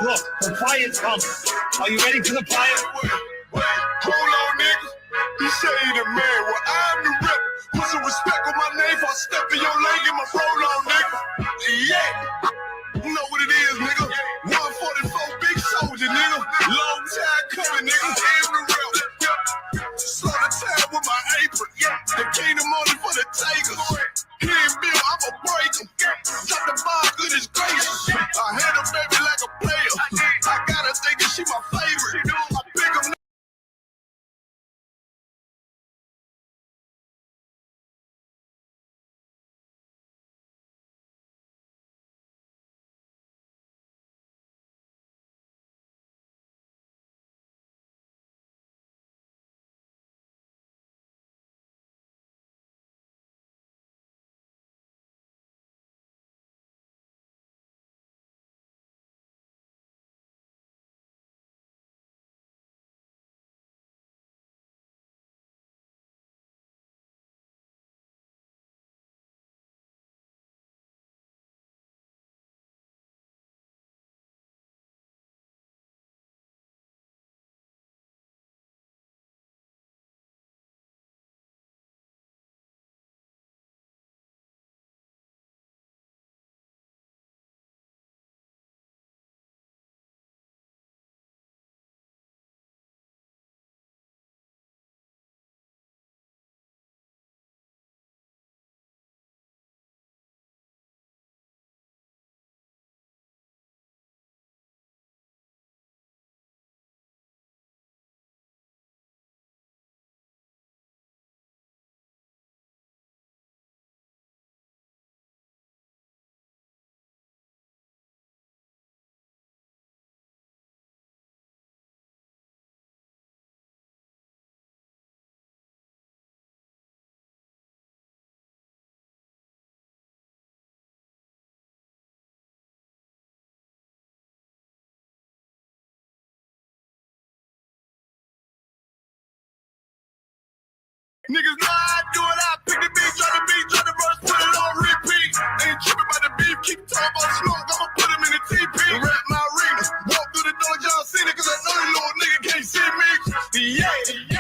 Look, the fire's coming. Are you ready for the fire? Wait, hold on, nigga. He say he the man, well, I'm the rep. Put some respect on my name for I step in your lane, get my roll on, nigga. Yeah. You know what it is, nigga. 144 big soldier, nigga. Long time coming, nigga. I'm the rep. Slow the time with my apron. The kingdom only for the takers. He ain't built, I'ma break him. Drop the ball, goodness gracious. I had a baby like a player. I gotta think that she my favorite. I pick him. Niggas know I do it, I pick the beat, drop the verse, put it on repeat. Ain't tripping about the beef, keep talking about smoke, I'ma put him in the TP. Rap my arena, walk through the door, y'all seen it, cause I know the little nigga can't see me. Yeah.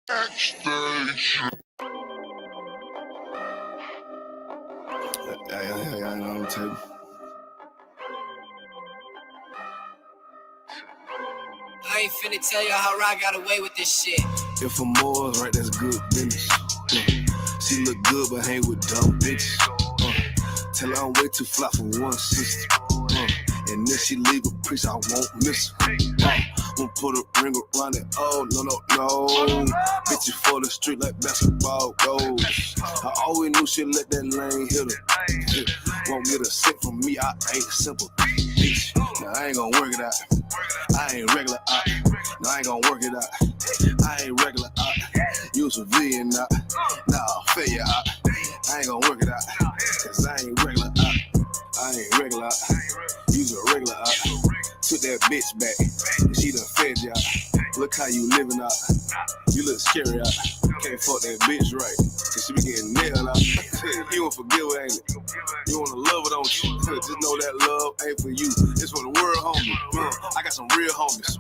Backstage. I know what I'm saying. I ain't finna tell you how I got away with this shit. If I'm more right, that's good business. She look good, but hang with dumb bitches. Tell her I'm way too fly for one sister. And then she leave a priest, I won't miss her. Won't put a ring around it. Oh, no. Bitches for the street like basketball goes. I always knew she'd let that lane hit her. Won't get a cent from me, I ain't simple. Bitch, now I ain't gonna work it out. I ain't regular out. Now I ain't gonna work it out. I ain't regular out. You a civilian out. Nah, failure out. I ain't gonna work it out. Cause I ain't regular out. I ain't regular out. You's a regular out. Took that bitch back. She done fed you out. Look how you living out. You look scary out. Can't fuck that bitch right. Cause she be getting nailed out. You won't forgive her, ain't it? You wanna love her, don't you? Just know that love ain't for you. It's for the world, homie. I got some real homies.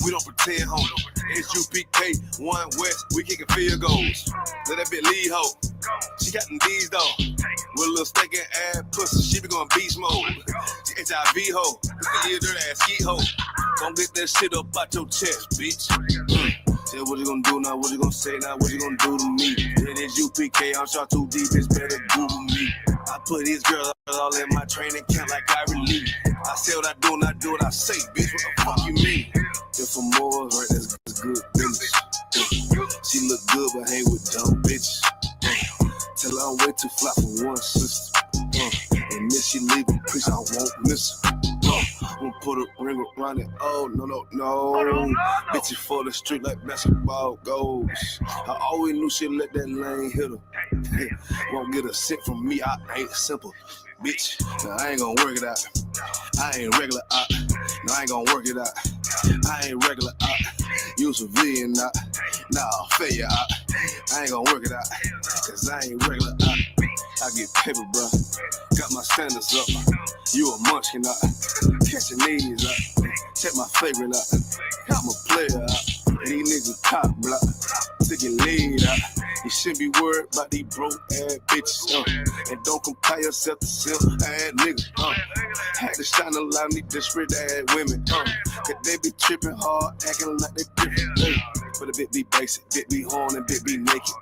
We don't pretend, homie. Isupk, 1 West, we kicking field goals. Let that bitch lead, ho. She got them D's, though. With a little steak and ass pussy, she be going beast mode. She HIV, ho. You a dirty ass skeet, ho. Don't get that shit up out your chest, bitch. Say what you gonna do now, what you gonna say now, what you gonna do to me? It is UPK, I'm shot too deep, it's better Google me. I put these girls all in my training camp like I relieve. I say what I do and I do what I say, bitch, what the fuck you mean? If I'm more right, that's good business. She look good but hang with dumb bitches. Tell her I'm way too fly for one sister. And then she leave a priest, I won't miss her. Gonna put a ring around it. Oh, no. Bitches for the street like basketball goes. I always knew she'd let that lane hit her. Won't get a cent from me, I ain't simple. Bitch, now I ain't gonna work it out. I ain't regular out. No, I ain't gonna work it out. I ain't regular out. You civilian out. Nah, failure out. I ain't gonna work it out. Cause I ain't regular out. I get paper, bro. Got my standards up. You a munchkin out. Catching these out. Check my favorite out. I'm a player out. These niggas top block. Taking lead out. You shouldn't be worried about these broke ass bitches. And don't compare yourself to simple ass niggas. Had to shine a lot of these desperate ass women. Cause they be tripping hard, acting like they different. But a bit be basic, bit be horn and bit be naked.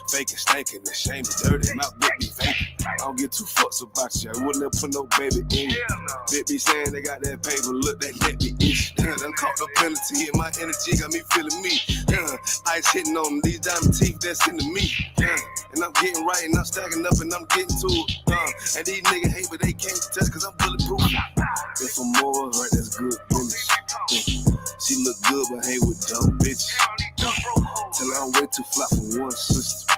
Faking, stinking, the shame is dirty. My bit be faking. I don't get too fucks about you. I wouldn't have put no baby in you. Bit be saying they got that paper, look, that let me itch. Done caught the penalty, hit my energy, got me feeling me. Ice hitting on them, these diamond teeth that's into me. And I'm getting right and I'm stacking up and I'm getting to it. And these niggas hate but they can't touch cause I'm bulletproof. If I'm more right, that's good business. She look good but hang with dumb bitches. Tell her I'm way too fly for one sister.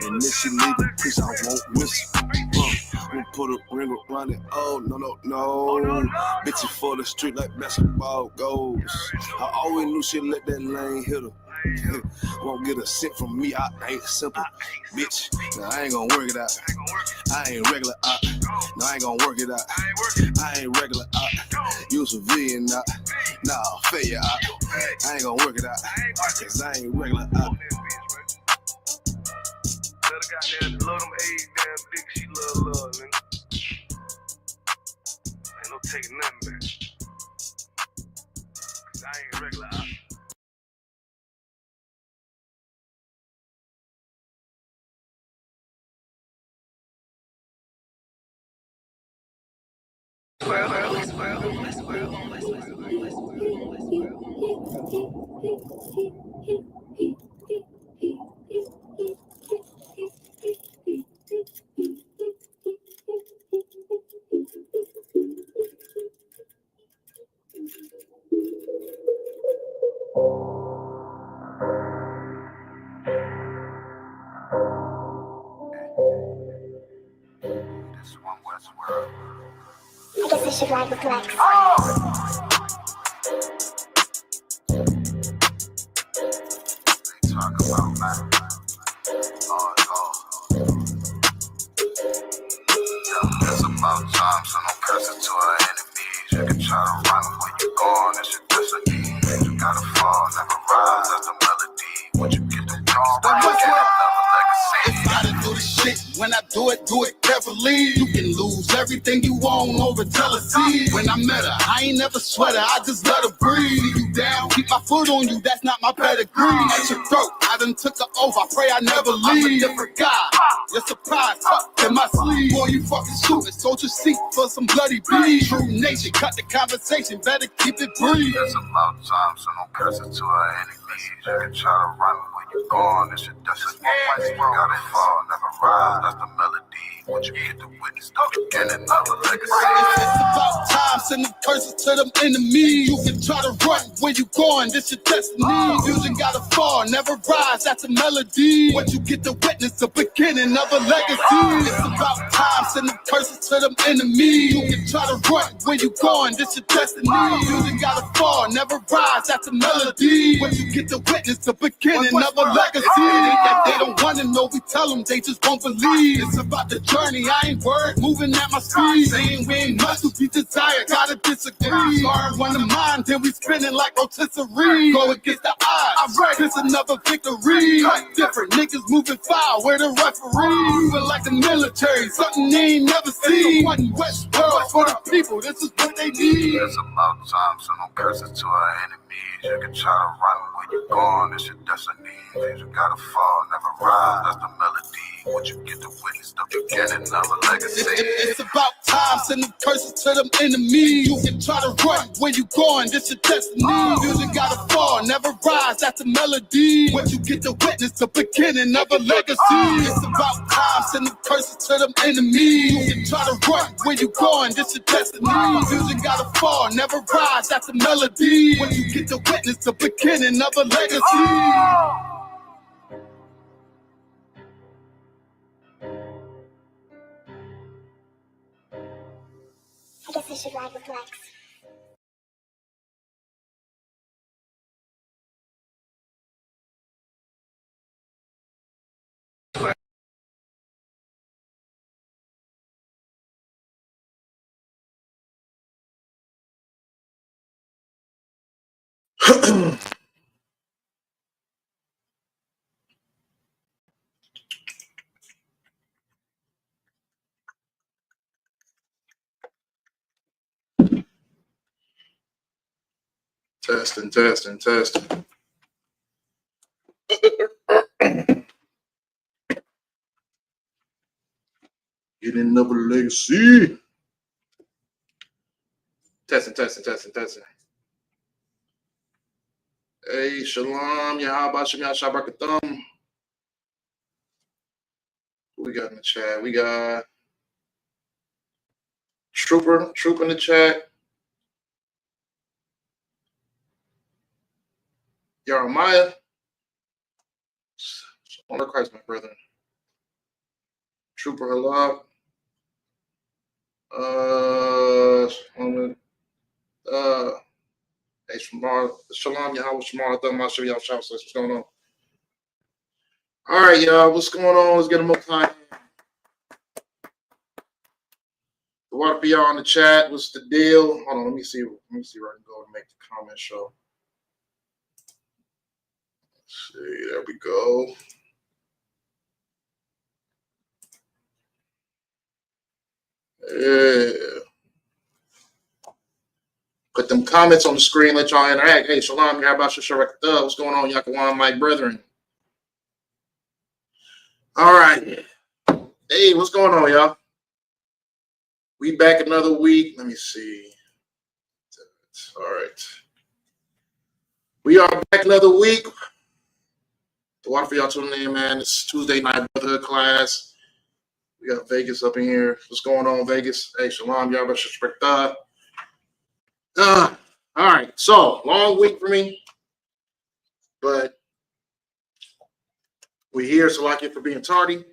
And if she leave a piece, I won't miss her. Gonna put a ring around it. Oh, no. Bitches for the street like basketball goes. I always knew she'd let that lane hit her. Won't get a cent from me, I ain't simple. Bitch, now I ain't gonna work it out. I ain't regular out. No, I ain't gonna work it out. I ain't regular out. You civilian out. Nah, failure out. I ain't gonna work it out. Cause I ain't regular out. Goddamn, love them AIDS, damn bitch, she love, nigga. Ain't no taking nothing back. Cause I ain't regular out. I guess I should ride with Lex. Talk about man. It's about time, so no cursing to our enemies. You can try to run where you going, it's your destiny. You gotta fall, never rise, that's the melody. When you get the wrong, you get another legacy. Gotta do the shit. When I do it carefully. You can lose everything you own over jealousy. When I met her, I ain't never sweat her, I just let her breathe. You down, keep my foot on you, that's not my pedigree. At your throat, I done took her over, I pray I never leave. I'm a different guy, you're surprised, tucked in my sleeve. Boy, you fucking stupid, sold your seat for some bloody beef. True nature, cut the conversation, better keep it brief. It's about time, so no cursing to our enemies. You can try to run where you going, it's your destiny. You gotta fall, never rise, that's the melody. Once you get the witness, don't get another legacy. It's about time, send the curses to them enemies. You can try to run where you going, this your destiny. Fusion gotta fall, never rise, that's a melody. Once you get the witness, the beginning of a legacy. It's about time, send the curses to them enemies. You can try to run where you going, this your destiny. Fusion gotta fall, never rise, that's a melody. Once you get the witness, the beginning of a legacy. They don't wanna know, we tell them, they just won't believe. It's about the journey, I ain't worried, moving at my speed. Saying we ain't much to be desired, gotta disagree. Sorry, one of mine, then we spinning like rotisserie. Go against the odds, I'm right, it's another victory. Cut different, niggas moving foul, where the referee. Moving like the military, something they ain't never seen. One West world for the people, this is what they need. It's about time, so no curses to our enemies. knees. You can try to run when you're gone, it's your destiny. Things you gotta fall, never rise, that's the melody. What you get to witness, the beginning of a legacy. It's about time, send them curses to them enemies. You can try to run when you going, this your destiny. Music gotta fall, never rise, that's a melody. What you get to witness, the beginning of a legacy. It's about time, send them curses to them enemies. You can try to run when you going, this your destiny. Music gotta fall, never rise, that's a melody. What you get to witness, the beginning of a legacy. I guess I should ride with Lex. Testing. Getting another legacy. Testing. Hey, Shalom, Yahaba, Shem Shabakathum. Who we got in the chat? We got Trooper in the chat. Jeremiah. Honor Christ, my brother. Trooper, hello. Hey, Shalom, Yahweh, Shamar, I'll show y'all what's going on. All right, y'all, what's going on? Let's get them up time. What for y'all in the chat? What's the deal? Hold on, let me see where I can go and make the comment show. Let's see, there we go. Yeah. Put them comments on the screen, let y'all interact. Hey, Shalom, how about your what's going on, Yakawan, my brethren? All right. Hey, what's going on, y'all? We back another week. Let me see. All right. We are back another week. The water for y'all tuning in, man. It's Tuesday night Brotherhood class. We got Vegas up in here. What's going on, Vegas? Hey, Shalom, y'all about your all right. So, long week for me. But we're here, so I get for being tardy.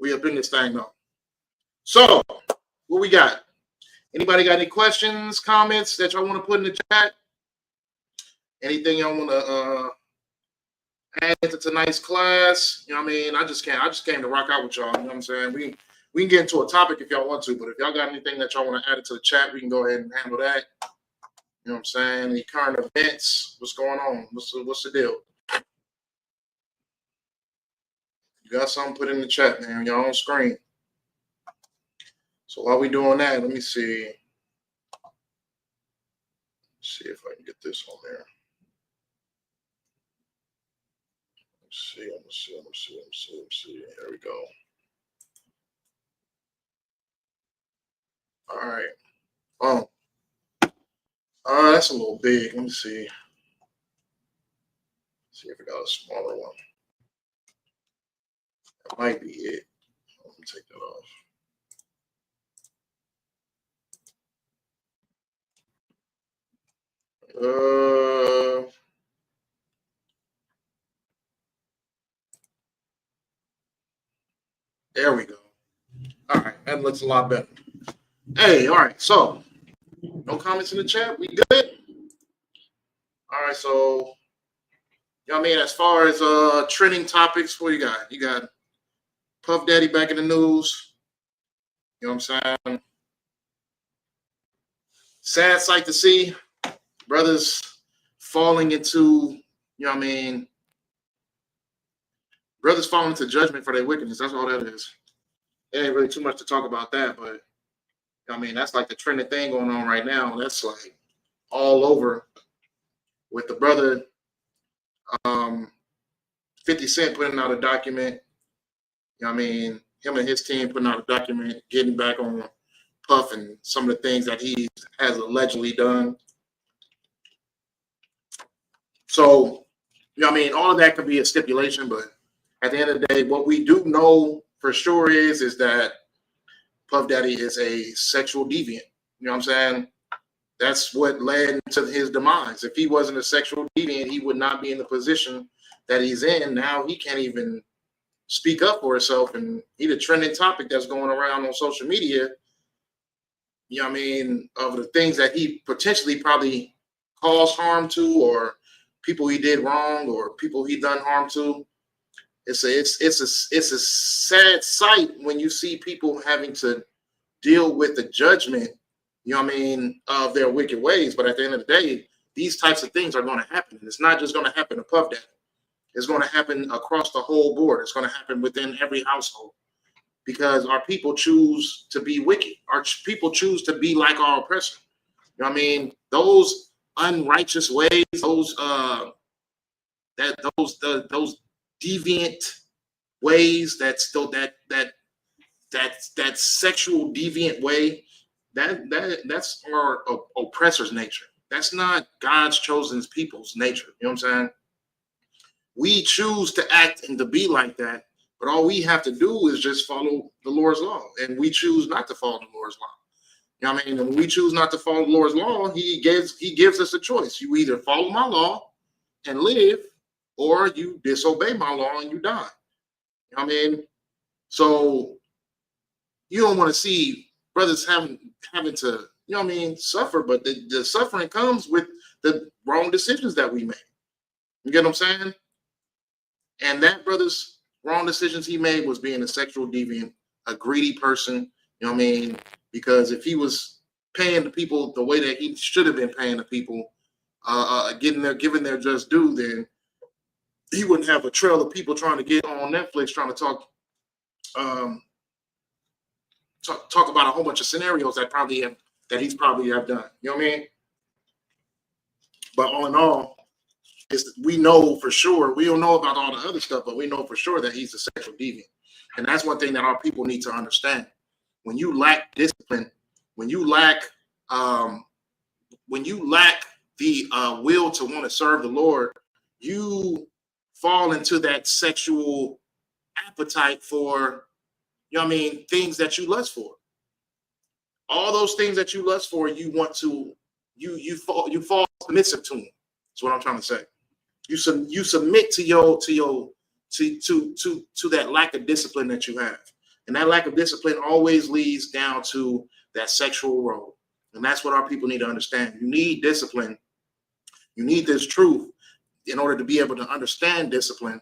We up in this thing, though. So, what we got? Anybody got any questions, comments that y'all want to put in the chat? Anything y'all want to add to tonight's class? You know what I mean? I just came to rock out with y'all. You know what I'm saying? We can get into a topic if y'all want to, but if y'all got anything that y'all want to add to the chat, we can go ahead and handle that. You know what I'm saying? Any current events? What's going on? What's the deal? You got something, put in the chat, man. Y'all on screen. So while we doing that, let me see. Let's see if I can get this on there. Let's see. There we go. All right. Oh. That's a little big. Let me see. See if I got a smaller one. That might be it. Let me take that off. There we go. All right, that looks a lot better. Hey, all right. So, no comments in the chat. We good? All right. So, you know what I mean? As far as trending topics, what you got? You got Puff Daddy back in the news. You know what I'm saying? Sad sight to see. Brothers falling into, you know what I mean? Brothers falling into judgment for their wickedness. That's all that is. It ain't really too much to talk about that, but you know what I mean, that's like the trending thing going on right now. That's like all over with the brother 50 Cent putting out a document. You know what I mean? Him and his team putting out a document, getting back on Puff and some of the things that he has allegedly done. So, you know what I mean? All of that could be a stipulation, but at the end of the day, what we do know for sure is that Puff Daddy is a sexual deviant. You know what I'm saying? That's what led to his demise. If he wasn't a sexual deviant, he would not be in the position that he's in. Now he can't even speak up for himself, and he's a trending topic that's going around on social media. You know what I mean? Of the things that he potentially probably caused harm to, or people he did wrong, or people he done harm to. It's a sad sight when you see people having to deal with the judgment, you know what I mean, of their wicked ways. But at the end of the day, these types of things are going to happen. And it's not just going to happen to Puff Daddy. It's going to happen across the whole board. It's going to happen within every household, because our people choose to be wicked. Our people choose to be like our oppressor. You know what I mean? Those unrighteous ways, those deviant ways, that sexual deviant way, that's our oppressor's nature. That's not God's chosen people's nature. You know what I'm saying? We choose to act and to be like that, but all we have to do is just follow the Lord's law, and we choose not to follow the Lord's law. You know what I mean? And when we choose not to follow the Lord's law, he gives us a choice. You either follow my law and live, or you disobey my law and you die. You know what I mean? So you don't want to see brothers having to, you know what I mean, suffer, but the suffering comes with the wrong decisions that we make. You get what I'm saying? And that brother's wrong decisions he made was being a sexual deviant, a greedy person, you know what I mean? Because if he was paying the people the way that he should have been paying the people, giving their just due, then he wouldn't have a trail of people trying to get on Netflix, trying to talk about a whole bunch of scenarios that he's probably have done. You know what I mean? But all in all, we know for sure, we don't know about all the other stuff, but we know for sure that he's a sexual deviant. And that's one thing that our people need to understand. When you lack discipline, when you lack the will to want to serve the Lord, you fall into that sexual appetite for, you know what I mean, things that you lust for. All those things that you lust for, you want to, you fall submissive to them. That's what I'm trying to say. You submit to that lack of discipline that you have. And that lack of discipline always leads down to that sexual road. And that's what our people need to understand. You need discipline. You need this truth in order to be able to understand discipline.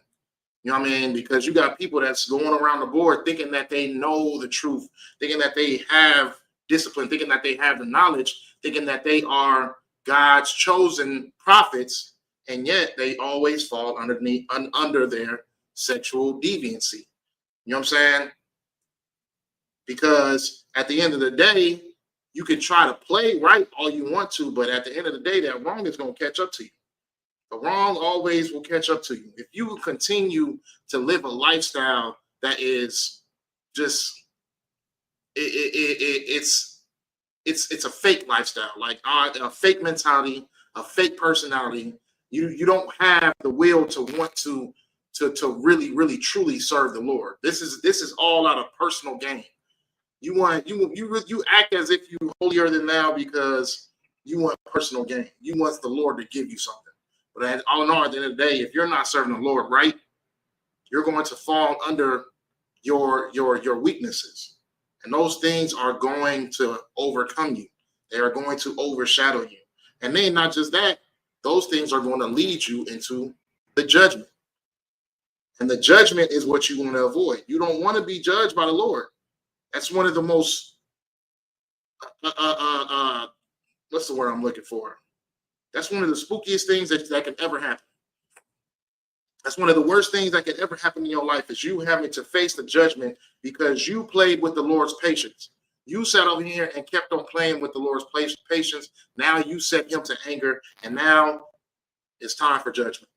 You know what I mean? Because you got people that's going around the board thinking that they know the truth, thinking that they have discipline, thinking that they have the knowledge, thinking that they are God's chosen prophets, and yet they always fall under their sexual deviancy. You know what I'm saying? Because at the end of the day, you can try to play right all you want to, but at the end of the day, that wrong is going to catch up to you. The wrong always will catch up to you. If you continue to live a lifestyle that is just, it's a fake lifestyle, like a fake mentality, a fake personality. You don't have the will to want to really, really, truly serve the Lord. This is all out of personal gain. You act as if you're holier than thou because you want personal gain. You want the Lord to give you something. But all in all, at the end of the day, if you're not serving the Lord right, you're going to fall under your weaknesses. And those things are going to overcome you. They are going to overshadow you. And then not just that, those things are going to lead you into the judgment. And the judgment is what you want to avoid. You don't want to be judged by the Lord. That's one of the most, what's the word I'm looking for? That's one of the spookiest things that can ever happen. That's one of the worst things that can ever happen in your life, is you having to face the judgment because you played with the Lord's patience. You sat over here and kept on playing with the Lord's patience. Now you set him to anger, and now it's time for judgment.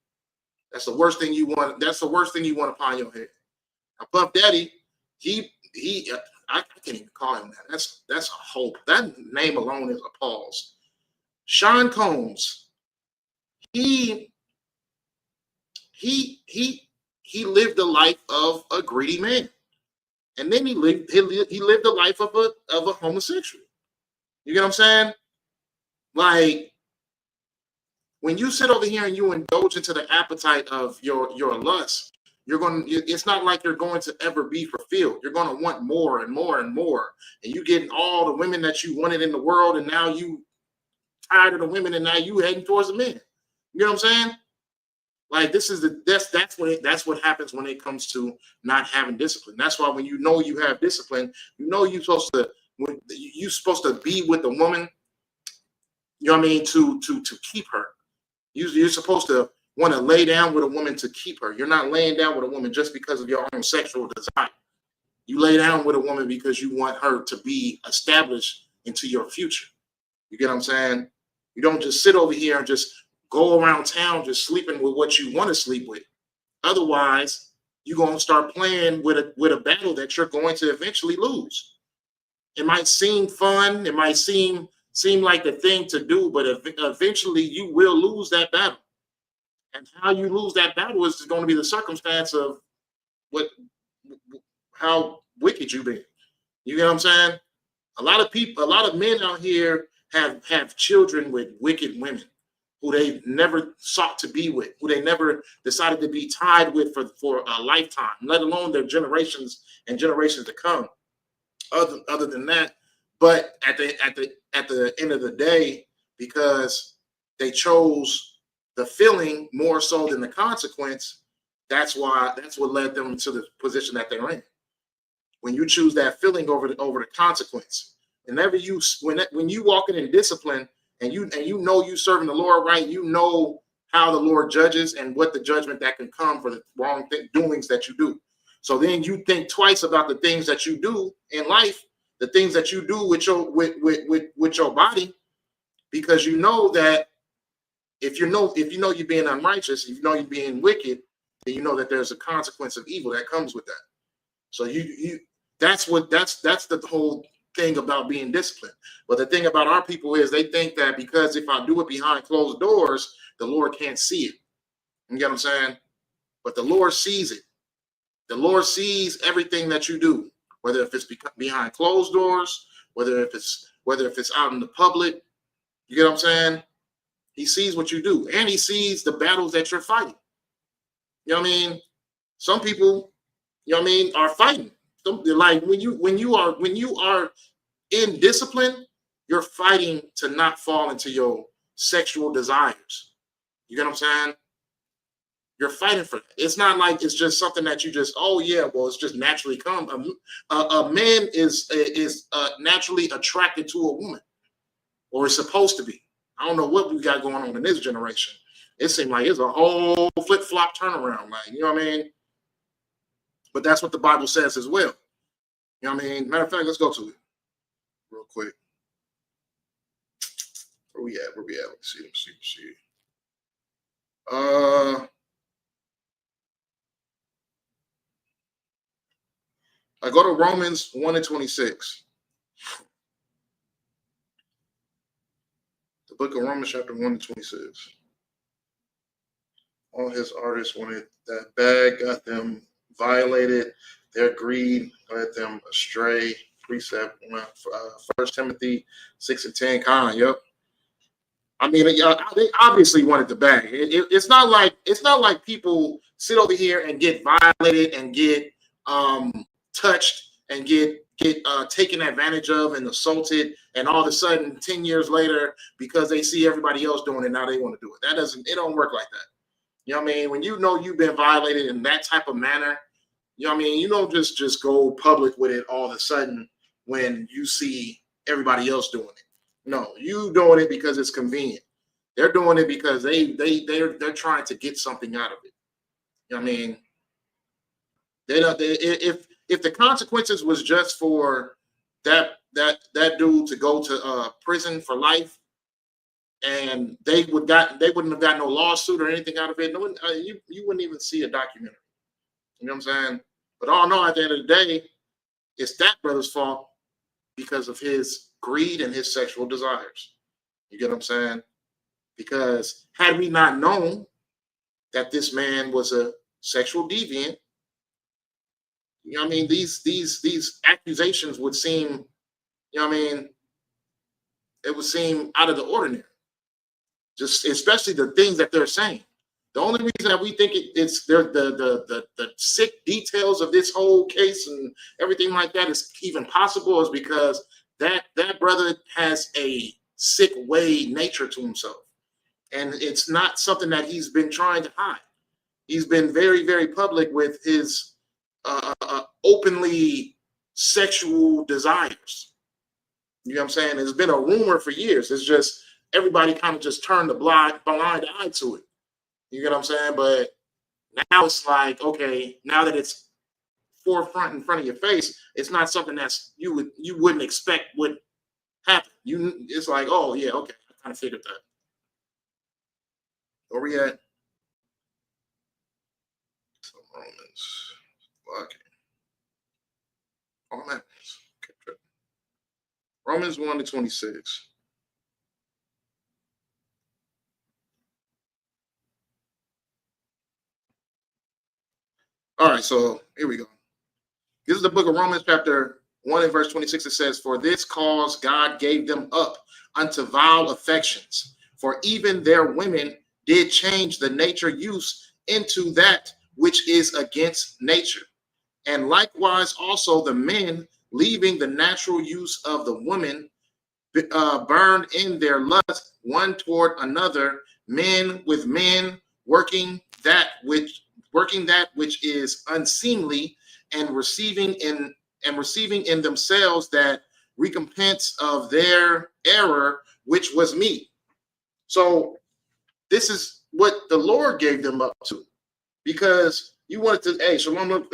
That's the worst thing you want. That's the worst thing you want upon your head. Now, Puff Daddy, I can't even call him that. That's a hope. That name alone is a pause. Sean Combs, he lived the life of a greedy man, and then he lived the life of a homosexual. You get what I'm saying? Like, when you sit over here and you indulge into the appetite of your lust, it's not like you're going to ever be fulfilled. You're going to want more and more and more, and you getting all the women that you wanted in the world, and now you tired of the women, and now you heading towards the men. You know what I'm saying? Like, that's what happens when it comes to not having discipline. That's why when you know you have discipline, you know you're supposed to be with a woman. You know what I mean? To keep her. You're supposed to want to lay down with a woman to keep her. You're not laying down with a woman just because of your own sexual desire. You lay down with a woman because you want her to be established into your future. You get what I'm saying? You don't just sit over here and just go around town just sleeping with what you want to sleep with. Otherwise, you're going to start playing with a battle that you're going to eventually lose. It might seem fun. It might seem like the thing to do, but eventually you will lose that battle. And how you lose that battle is going to be the circumstance of how wicked you've been. You get what I'm saying? A lot of men out here have children with wicked women who they never sought to be with, who they never decided to be tied with for a lifetime, let alone their generations and generations to come. Other than that, but at the end of the day, because they chose the feeling more so than the consequence, that's what led them to the position that they're in. When you choose that feeling over the consequence, whenever when you walking in discipline and you know you serving the Lord right, you know how the Lord judges and what the judgment that can come for the wrong doings that you do. So then you think twice about the things that you do in life, the things that you do with your body, because you know that if you know you're being unrighteous, if you know you're being wicked, then you know that there's a consequence of evil that comes with that. So that's the whole thing about being disciplined. But the thing about our people is they think that because if I do it behind closed doors, the Lord can't see it. You get what I'm saying? But the Lord sees it. The Lord sees everything that you do, whether if it's behind closed doors, whether if it's out in the public. You get what I'm saying? He sees what you do, and he sees the battles that you're fighting. You know what I mean? Some people, you know what I mean, are fighting. Like when you are in discipline, you're fighting to not fall into your sexual desires. You get what I'm saying? You're fighting for that. It's not like it's just something that you just, oh yeah, well, it's just naturally come. A man is naturally attracted to a woman, or is supposed to be. I don't know what we got going on in this generation. It seems like it's a whole flip-flop turnaround, like, you know what I mean? But that's what the Bible says as well. You know what I mean? Matter of fact, let's go to it real quick. Where we at? Let's see. I go to Romans 1:26. The book of Romans, chapter 1:26. All his artists wanted that bag, got them violated, their greed led them astray. Precept, 1 Timothy 6:10. Yep. I mean, they obviously wanted the bag. It's not like people sit over here and get violated and get touched and get taken advantage of and assaulted, and all of a sudden 10 years later, because they see everybody else doing it, now they want to do it. It don't work like that. You know what I mean? When you know you've been violated in that type of manner, you know what I mean? You don't just go public with it all of a sudden when you see everybody else doing it. No, you doing it because it's convenient. They're doing it because they're trying to get something out of it. You know what I mean? If the consequences was just for that dude to go to prison for life, and they wouldn't have gotten no lawsuit or anything out of it. No one, you wouldn't even see a documentary. You know what I'm saying? But all in all, at the end of the day, it's that brother's fault because of his greed and his sexual desires. You get what I'm saying? Because had we not known that this man was a sexual deviant, you know what I mean, these accusations would seem, you know what I mean, it would seem out of the ordinary. Just especially the things that they're saying. The only reason that we think it's the sick details of this whole case and everything like that is even possible is because that brother has a sick way nature to himself. And it's not something that he's been trying to hide. He's been very, very public with his openly sexual desires. You know what I'm saying? It's been a rumor for years. It's just everybody kind of just turned a blind eye to it. You get what I'm saying? But now it's like, okay, now that it's forefront in front of your face, it's not something that's you wouldn't expect would happen. It's like, oh yeah, okay, I kind of figured that. Where we at? Some Romans. Okay. Oh man. Okay. Romans 1-26. All right, so here we go. This is the book of Romans, chapter 1 and verse 26. It says, "For this cause God gave them up unto vile affections, for even their women did change the nature use into that which is against nature. And likewise also the men, leaving the natural use of the woman, burned in their lust one toward another, men with men, working that which is unseemly, and receiving in themselves that recompense of their error, which was meat." So this is what the Lord gave them up to, because you wanted to. Hey, shalom, y'all.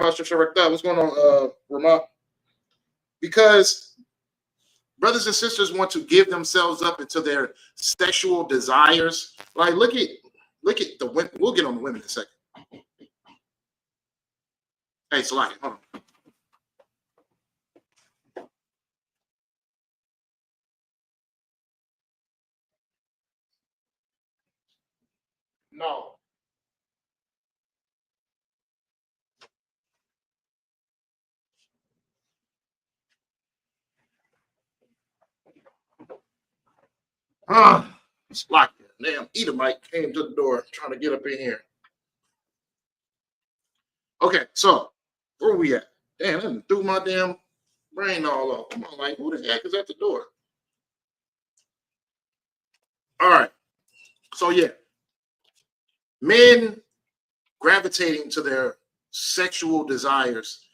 What's going on, Ramah? Because brothers and sisters want to give themselves up into their sexual desires. Like, look at the women. We'll get on the women in a second. Hey, Salaki, hold on. No. It's locked. Damn, Edomite came to the door trying to get up in here. Okay, so where are we at? Damn, I done threw my damn brain all off. I'm like, who the heck is at the door? All right. So yeah, men gravitating to their sexual desires,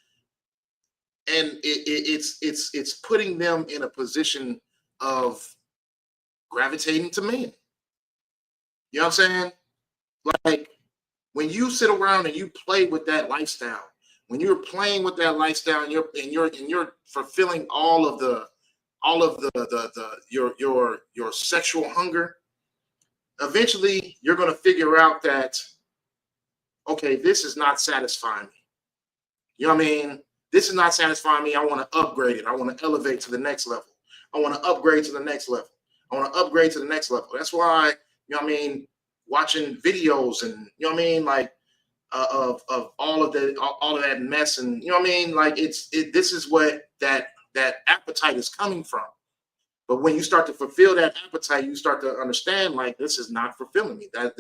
and it's putting them in a position of gravitating to men. You know what I'm saying? Like, when you sit around and you play with that lifestyle, when you're playing with that lifestyle and you're fulfilling all of your sexual hunger, eventually you're going to figure out that, okay, this is not satisfying me. You know what I mean? This is not satisfying me. I want to upgrade it. I want to elevate to the next level. I want to upgrade to the next level. I want to upgrade to the next level. That's why, you know what I mean, watching videos and, you know what I mean, like of all of that mess, and you know what I mean, like this is what that appetite is coming from. But when you start to fulfill that appetite, you start to understand, like, this is not fulfilling me. I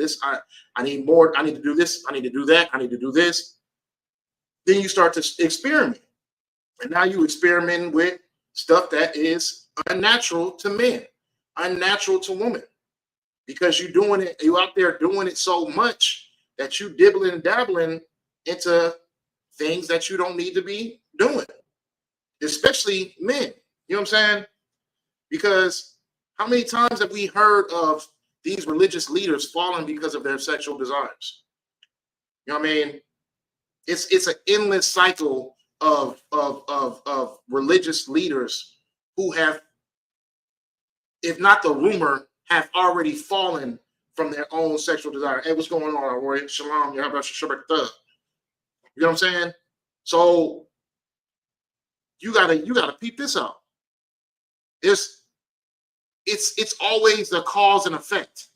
need more. I need to do this. I need to do that. I need to do this. Then you start to experiment, and now you experiment with stuff that is unnatural to men, unnatural to women, because you're doing it. You out there doing it so much that you dibbling and dabbling into things that you don't need to be doing, especially men. You know what I'm saying? Because how many times have we heard of these religious leaders falling because of their sexual desires? You know what I mean? It's an endless cycle of religious leaders who have, if not the rumor, have already fallen from their own sexual desire. Hey, what's going on, Roy? Shalom, how about your Shabbat thug? You know what I'm saying? So you gotta peep this out. It's always the cause and effect.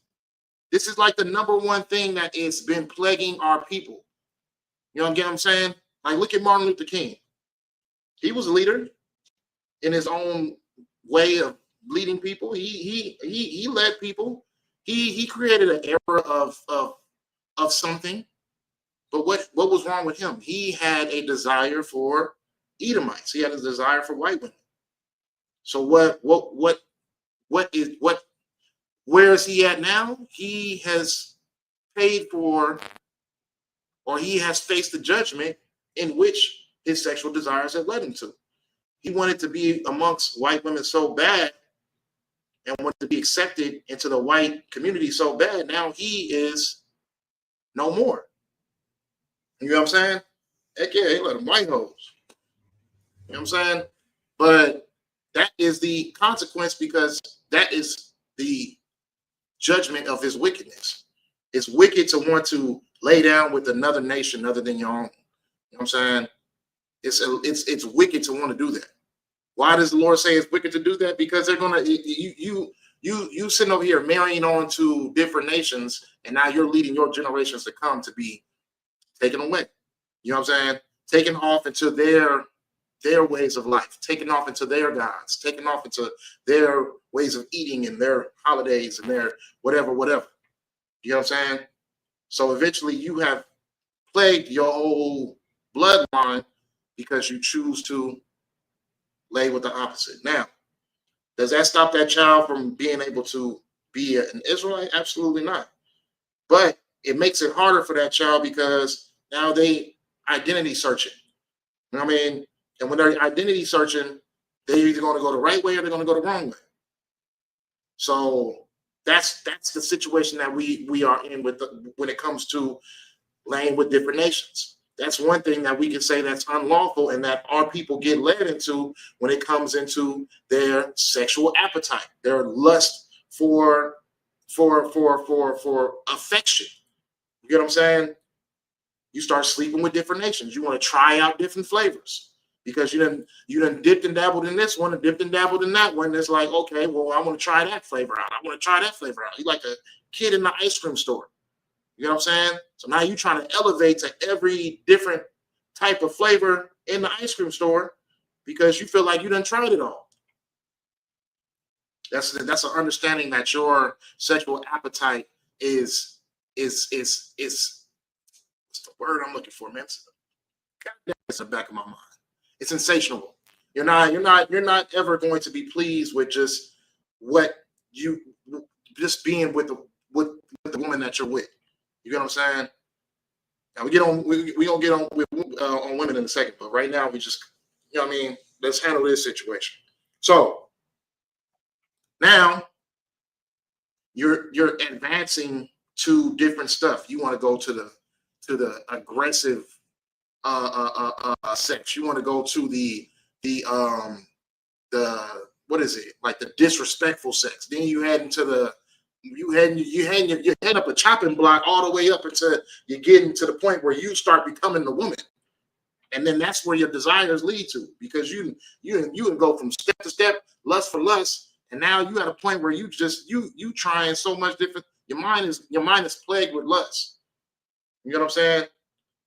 This is like the number one thing that has been plaguing our people. You know what I'm saying? Like, look at Martin Luther King. He was a leader in his own way of leading people. He led people. He created an era of something. But what was wrong with him? He had a desire for Edomites. He had a desire for white women. So where is he at now? He has paid for, or he has faced the judgment in which his sexual desires have led him to. He wanted to be amongst white women so bad and wanted to be accepted into the white community so bad. Now he is no more. You know what I'm saying? Heck yeah, he let them white hoes. You know what I'm saying? But that is the consequence, because that is the judgment of his wickedness. It's wicked to want to lay down with another nation other than your own. You know what I'm saying? It's wicked to want to do that. Why does the Lord say it's wicked to do that? Because they're gonna you sitting over here marrying on to different nations, and now you're leading your generations to come to be taken away. You know what I'm saying? Taken off into their ways of life, taken off into their gods, taken off into their ways of eating and their holidays and their whatever. You know what I'm saying? So eventually you have plagued your whole bloodline because you choose to lay with the opposite. Now, does that stop that child from being able to be an Israelite? Absolutely not. But it makes it harder for that child because now they identity searching. You know what I mean? And when they're identity searching, they're either going to go the right way or they're going to go the wrong way. So that's the situation that we are in when it comes to laying with different nations. That's one thing that we can say that's unlawful and that our people get led into when it comes into their sexual appetite, their lust for affection. You get what I'm saying? You start sleeping with different nations. You want to try out different flavors because you done dipped and dabbled in this one and dipped and dabbled in that one. It's like, okay, well, I want to try that flavor out. I want to try that flavor out. You're like a kid in the ice cream store. You know what I'm saying? So now you're trying to elevate to every different type of flavor in the ice cream store because you feel like you done tried it all. That's an understanding that your sexual appetite is what's the word I'm looking for, man? It's the back of my mind. It's insatiable. You're not ever going to be pleased with just being with the woman that you're with. You get what I'm saying? Now we gonna get on women in a second, but right now we just, you know what I mean, let's handle this situation. So now you're advancing to different stuff. You want to go to the aggressive sex. You want to go to the what is it, like the disrespectful sex. Then you head into you head up a chopping block all the way up until you're getting to the point where you start becoming the woman, and then that's where your desires lead to, because you can go from step to step, lust for lust, and now you at a point where you trying so much different. Your mind is plagued with lust. You know what I'm saying?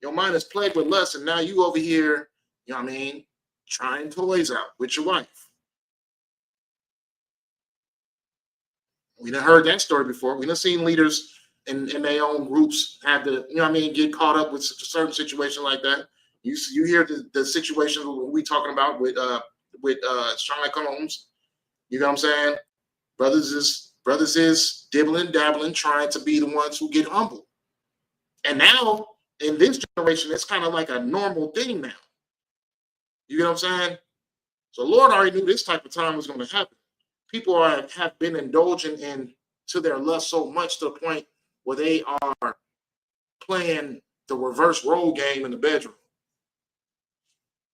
Your mind is plagued with lust, and now you over here, you know what I mean, trying toys out with your wife. We done heard that story before. We done seen leaders in their own groups have to, you know what I mean, get caught up with a certain situation like that. You hear the situation we talking about with Sean Combs. You know what I'm saying? Brothers is dibbling, dabbling, trying to be the ones who get humble. And now in this generation, it's kind of like a normal thing now. You know what I'm saying? So Lord already knew this type of time was going to happen. People have been indulging into their lust so much to the point where they are playing the reverse role game in the bedroom.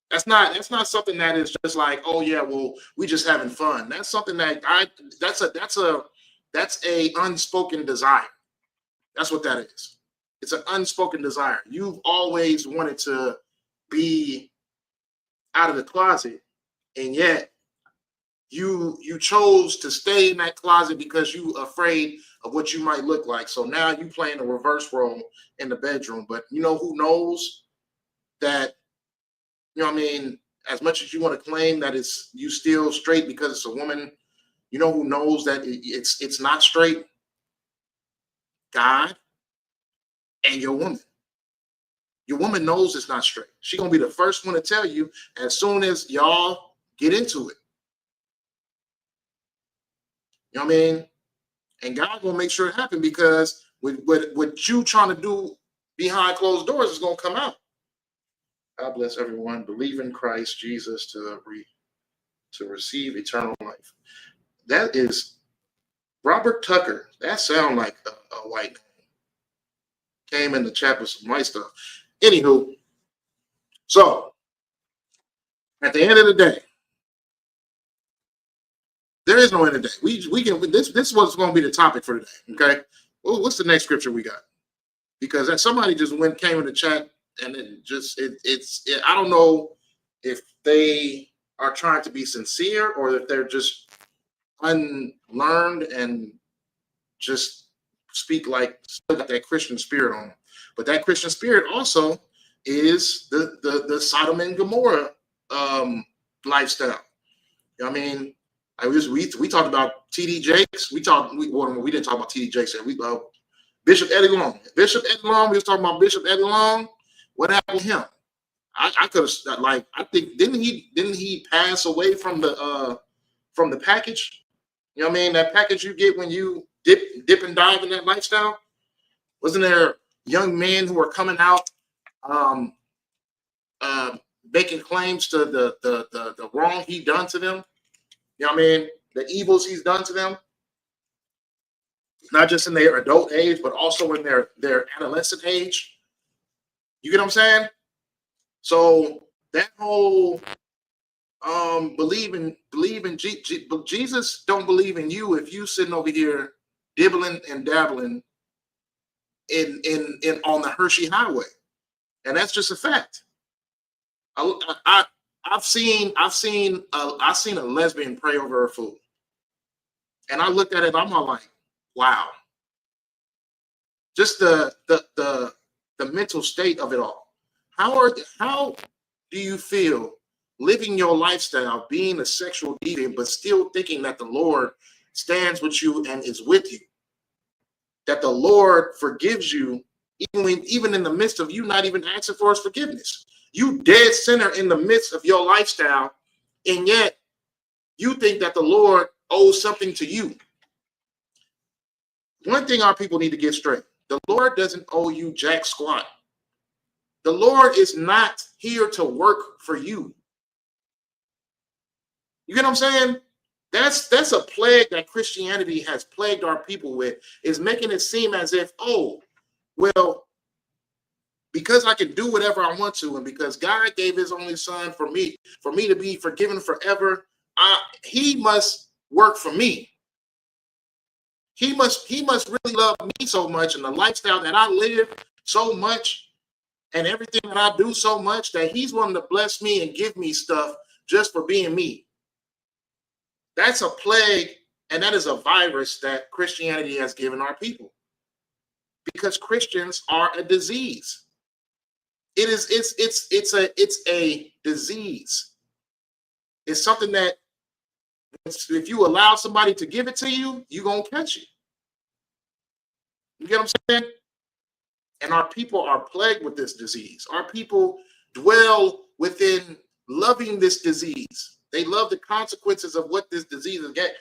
That's not something that is just like, oh yeah, well, we just having fun. That's something that that's That's a unspoken desire. That's what that is. It's an unspoken desire. You've always wanted to be out of the closet, and yet you chose to stay in that closet because you afraid of what you might look like. So now you playing a reverse role in the bedroom. But you know who knows that, you know what I mean, as much as you want to claim that it's you still straight because it's a woman, you know who knows that it's not straight? God and your woman. Your woman knows it's not straight. She's gonna be the first one to tell you as soon as y'all get into it. You know what I mean? And God gonna make sure it happen, because what you trying to do behind closed doors is gonna come out. God bless everyone. Believe in Christ Jesus to receive eternal life. That is Robert Tucker. That sound like a white name. Came in the chat with some white stuff. Anywho, so at the end of the day, there is no end of the day. We can this was going to be the topic for today. Okay, well, what's the next scripture we got? Because somebody just came in the chat, and it's I don't know if they are trying to be sincere or if they're just unlearned and just speak like still got that Christian spirit on them. But that Christian spirit also is the Sodom and Gomorrah lifestyle. You know what I mean? We talked about T.D. Jakes. We didn't talk about T.D. Jakes. We Bishop Eddie Long. Bishop Eddie Long. We was talking about Bishop Eddie Long. What happened to him? I could have I think didn't he pass away from the package? You know what I mean? That package you get when you dip and dive in that lifestyle. Wasn't there young men who were coming out making claims to the wrong he done to them? You know what I mean? The evils he's done to them, not just in their adult age, but also in their adolescent age. You get what I'm saying? So that whole believe in Jesus don't believe in you if you sitting over here dibbling and dabbling in on the Hershey Highway, and that's just a fact. I've seen a lesbian pray over her food, and I looked at it. I'm all like, wow. Just the mental state of it all. How do you feel living your lifestyle, being a sexual deviant, but still thinking that the Lord stands with you and is with you? That the Lord forgives you even in the midst of you not even asking for his forgiveness. You dead sinner in the midst of your lifestyle, and yet you think that the Lord owes something to you. One thing our people need to get straight: the Lord doesn't owe you jack squat. The Lord is not here to work for you. You get what I'm saying? That's a plague that Christianity has plagued our people with, is making it seem as if, oh, well, because I can do whatever I want to, and because God gave his only son for me to be forgiven forever, he must work for me. He must really love me so much, and the lifestyle that I live so much, and everything that I do so much, that he's wanting to bless me and give me stuff just for being me. That's a plague, and that is a virus that Christianity has given our people, because Christians are a disease. It's a disease. It's something that if you allow somebody to give it to you, you're gonna catch it. You get what I'm saying? And our people are plagued with this disease. Our people dwell within loving this disease. They love the consequences of what this disease is getting.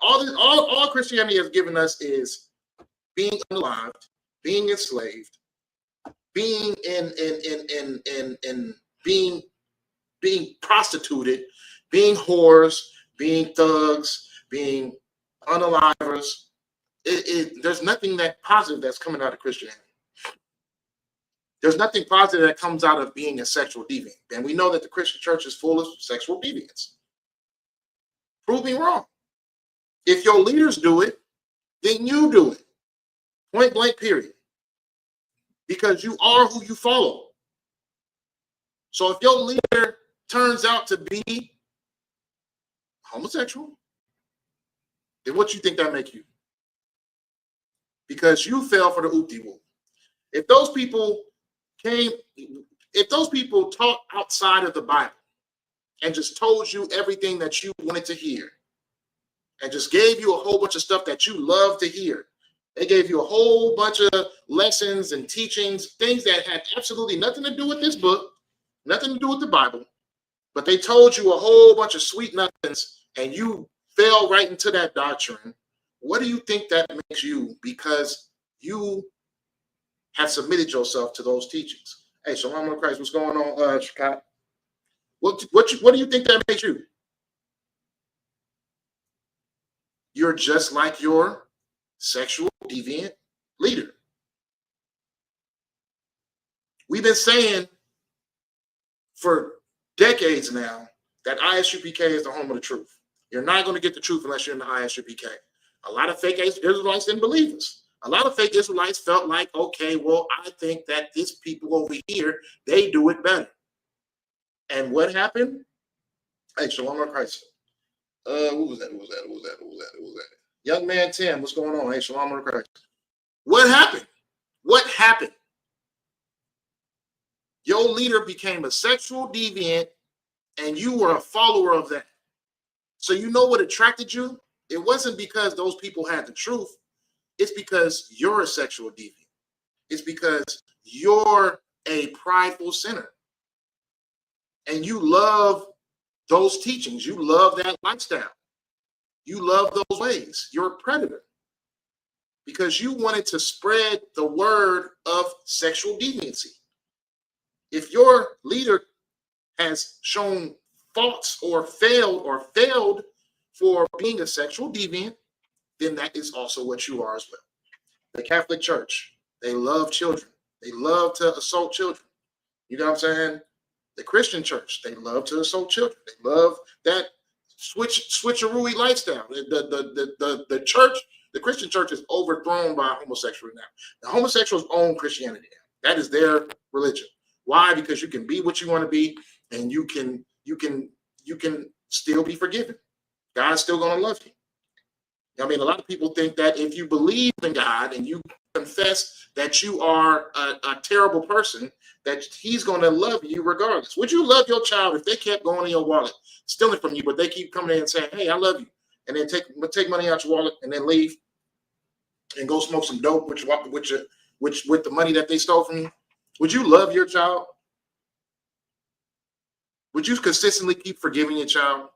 All Christianity has given us is being unalived, being enslaved, being being prostituted, being whores, being thugs, being unalivers. There's nothing that positive that's coming out of Christianity. There's nothing positive that comes out of being a sexual deviant. And we know that the Christian church is full of sexual deviants. Prove me wrong. If your leaders do it, then you do it. Point blank, period. Because you are who you follow. So if your leader turns out to be homosexual, then what you think that make you? Because you fell for the oopty whoop. If those people taught outside of the Bible and just told you everything that you wanted to hear and just gave you a whole bunch of stuff that you love to hear, they gave you a whole bunch of lessons and teachings, things that had absolutely nothing to do with this book, nothing to do with the Bible, but they told you a whole bunch of sweet nothings and you fell right into that doctrine. What do you think that makes you? Because you have submitted yourself to those teachings. Hey, Shalom of Christ, what's going on, Chicago? What do you think that makes you? You're just like your sexual deviant leader. We've been saying for decades now that ISUPK is the home of the truth. You're not going to get the truth unless you're in the ISUPK. A lot of fake Israelites didn't believe us. A lot of fake Israelites felt like, okay, well, I think that these people over here, they do it better. And what happened? Hey, Shalom of Christ. Who was that? Young man Tim, what's going on? Hey, Shalom of Christ. What happened? What happened? Your leader became a sexual deviant and you were a follower of that. So you know what attracted you? It wasn't because those people had the truth. It's because you're a sexual deviant. It's because you're a prideful sinner. And you love those teachings. You love that lifestyle. You love those ways. You're a predator. Because you wanted to spread the word of sexual deviancy. If your leader has shown faults or failed for being a sexual deviant, then that is also what you are as well. The Catholic Church, they love children. They love to assault children. You know what I'm saying? The Christian Church, they love to assault children. They love that switcheroo lifestyle. The church, the Christian Church is overthrown by homosexuals now. The homosexuals own Christianity now. That is their religion. Why? Because you can be what you want to be, and you can still be forgiven. God's still going to love you. I mean, a lot of people think that if you believe in God and you confess that you are a terrible person, that he's going to love you regardless. Would you love your child if they kept going in your wallet, stealing from you, but they keep coming in and saying, hey, I love you, and then take money out your wallet and then leave and go smoke some dope with the money that they stole from you? Would you love your child? Would you consistently keep forgiving your child?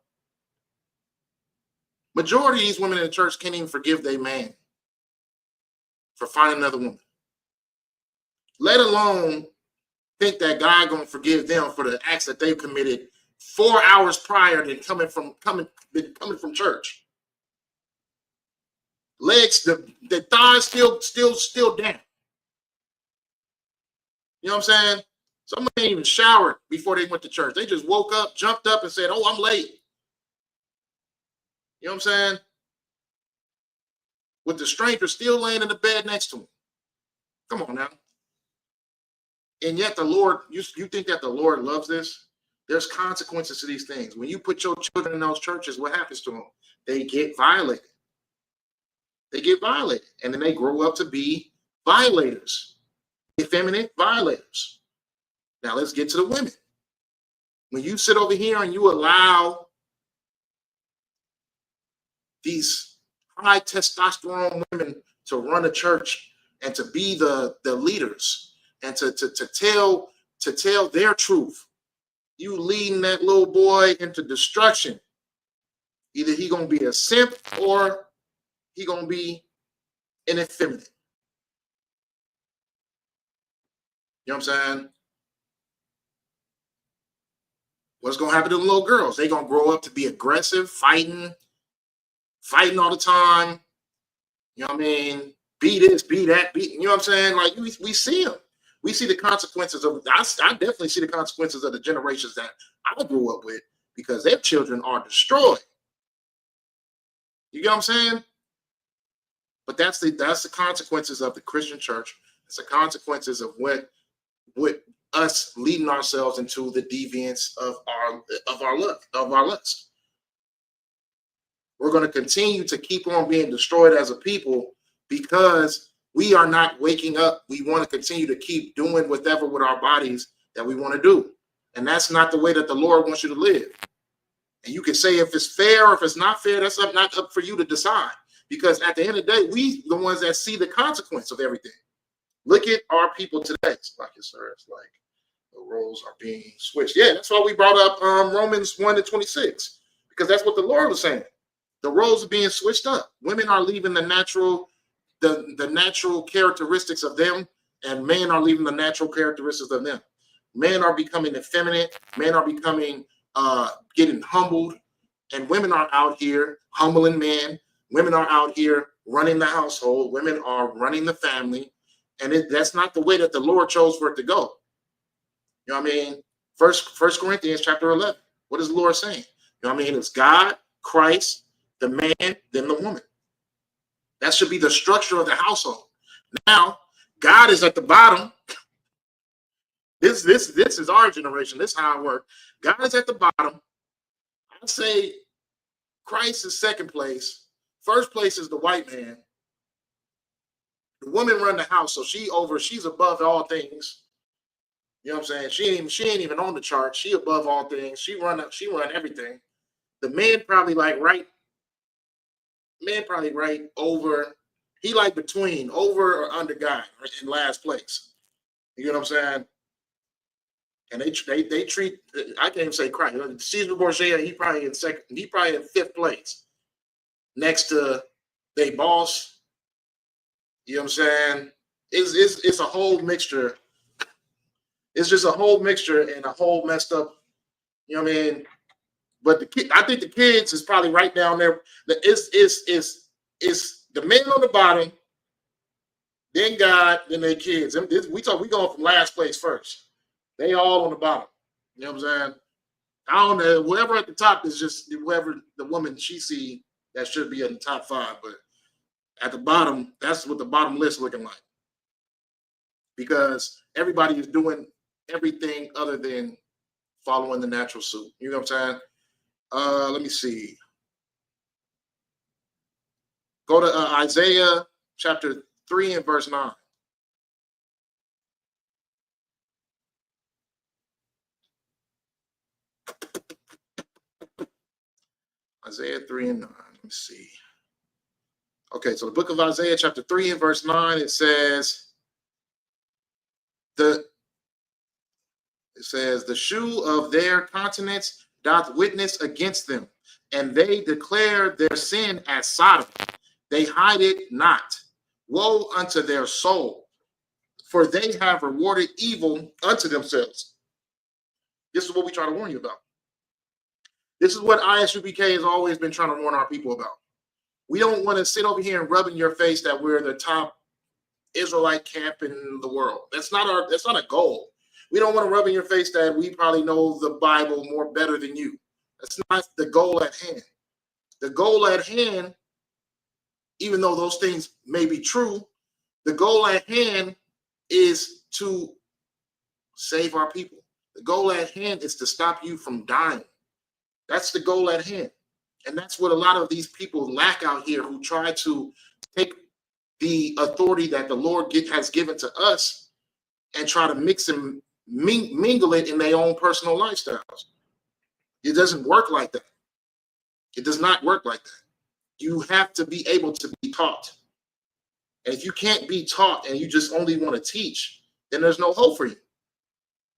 Majority of these women in the church can't even forgive their man for finding another woman, let alone think that God gonna forgive them for the acts that they've committed 4 hours prior to coming from church. Legs, the thighs still down. You know what I'm saying? Some ain't even showered before they went to church. They just woke up, jumped up, and said, "Oh, I'm late." You know what I'm saying? With the stranger still laying in the bed next to him. Come on now. And yet the Lord, you think that the Lord loves this? There's consequences to these things. When you put your children in those churches, what happens to them? They get violated. They get violated. And then they grow up to be violators. Effeminate violators. Now let's get to the women. When you sit over here and you allow these high testosterone women to run a church and to be the leaders and to tell their truth, you leading that little boy into destruction. Either he gonna be a simp or he gonna be an effeminate. You know what I'm saying? What's gonna happen to the little girls? They gonna grow up to be aggressive, fighting all the time. You know what I mean? Be this, be that, be, you know what I'm saying? Like we see them. We see the consequences of, I definitely see the consequences of the generations that I grew up with, because their children are destroyed. You get what I'm saying? But that's the consequences of the Christian church. It's the consequences of what us leading ourselves into the deviance of our lust. We're going to continue to keep on being destroyed as a people because we are not waking up. We want to continue to keep doing whatever with our bodies that we want to do. And that's not the way that the Lord wants you to live. And you can say if it's fair or if it's not fair, that's not up for you to decide. Because at the end of the day, we the ones that see the consequence of everything. Look at our people today. It's like the roles are being switched. Yeah, that's why we brought up Romans 1:26, because that's what the Lord was saying. The roles are being switched up. Women are leaving the natural characteristics of them, and men are leaving the natural characteristics of them. Men are becoming effeminate. Men are becoming getting humbled, and women are out here humbling men. Women are out here running the household. Women are running the family, and that's not the way that the Lord chose for it to go. You know what I mean? First Corinthians chapter 11. What is the Lord saying? You know what I mean? It's God, Christ, the man, then the woman. That should be the structure of the household. Now, God is at the bottom. This is our generation. This is how it works. God is at the bottom. I'd say Christ is second place. First place is the white man. The woman run the house, so she's above all things. You know what I'm saying? She ain't even on the chart. She above all things. She run everything. The man probably right over. He like between over or under God in last place. You know what I'm saying? And they treat, I can't even say Christ. Caesar Borgia, he probably in second. He probably in fifth place, next to they boss. You know what I'm saying? It's a whole mixture. It's just a whole mixture and a whole messed up. You know what I mean? But I think the kids is probably right down there. It's the men on the bottom, then God, then their kids. We going from last place first. They all on the bottom. You know what I'm saying? I don't know. Whoever at the top is just whoever the woman she see that should be in the top 5. But at the bottom, that's what the bottom list looking like. Because everybody is doing everything other than following the natural suit. You know what I'm saying? Let me see. Go to Isaiah chapter 3 and verse 9. Isaiah 3 and 9. Let me see. Okay, so the book of Isaiah chapter 3 and verse 9, it says, the shoe of their countenance doth witness against them, and they declare their sin as Sodom. They hide it not. Woe unto their soul, for they have rewarded evil unto themselves. This is what we try to warn you about. This is what Isupk has always been trying to warn our people about. We don't want to sit over here and rub in your face that we're the top Israelite camp in the world. That's not a goal. We don't want to rub in your face that we probably know the Bible more better than you. That's not the goal at hand. The goal at hand, even though those things may be true, the goal at hand is to save our people. The goal at hand is to stop you from dying. That's the goal at hand. And that's what a lot of these people lack out here, who try to take the authority that the Lord has given to us and try to mix and mingle it in their own personal lifestyles. It doesn't work like that. It does not work like that. You have to be able to be taught. And if you can't be taught and you just only want to teach, then there's no hope for you.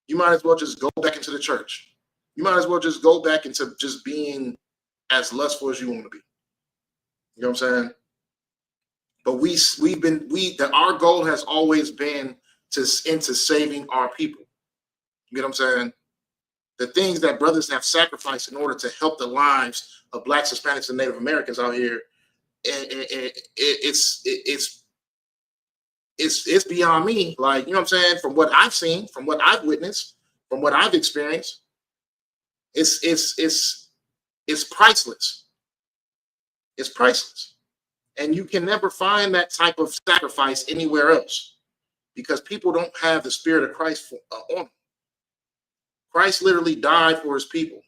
You might as well just go back into the church. You might as well just go back into just being as lustful as you want to be. You know what I'm saying? But our goal has always been into saving our people. You know what I'm saying? The things that brothers have sacrificed in order to help the lives of Blacks, Hispanics, and Native Americans out here, it's beyond me. Like, you know what I'm saying? From what I've seen, from what I've witnessed, from what I've experienced, it's priceless. It's priceless. And you can never find that type of sacrifice anywhere else because people don't have the spirit of Christ on them. Christ literally died for his people.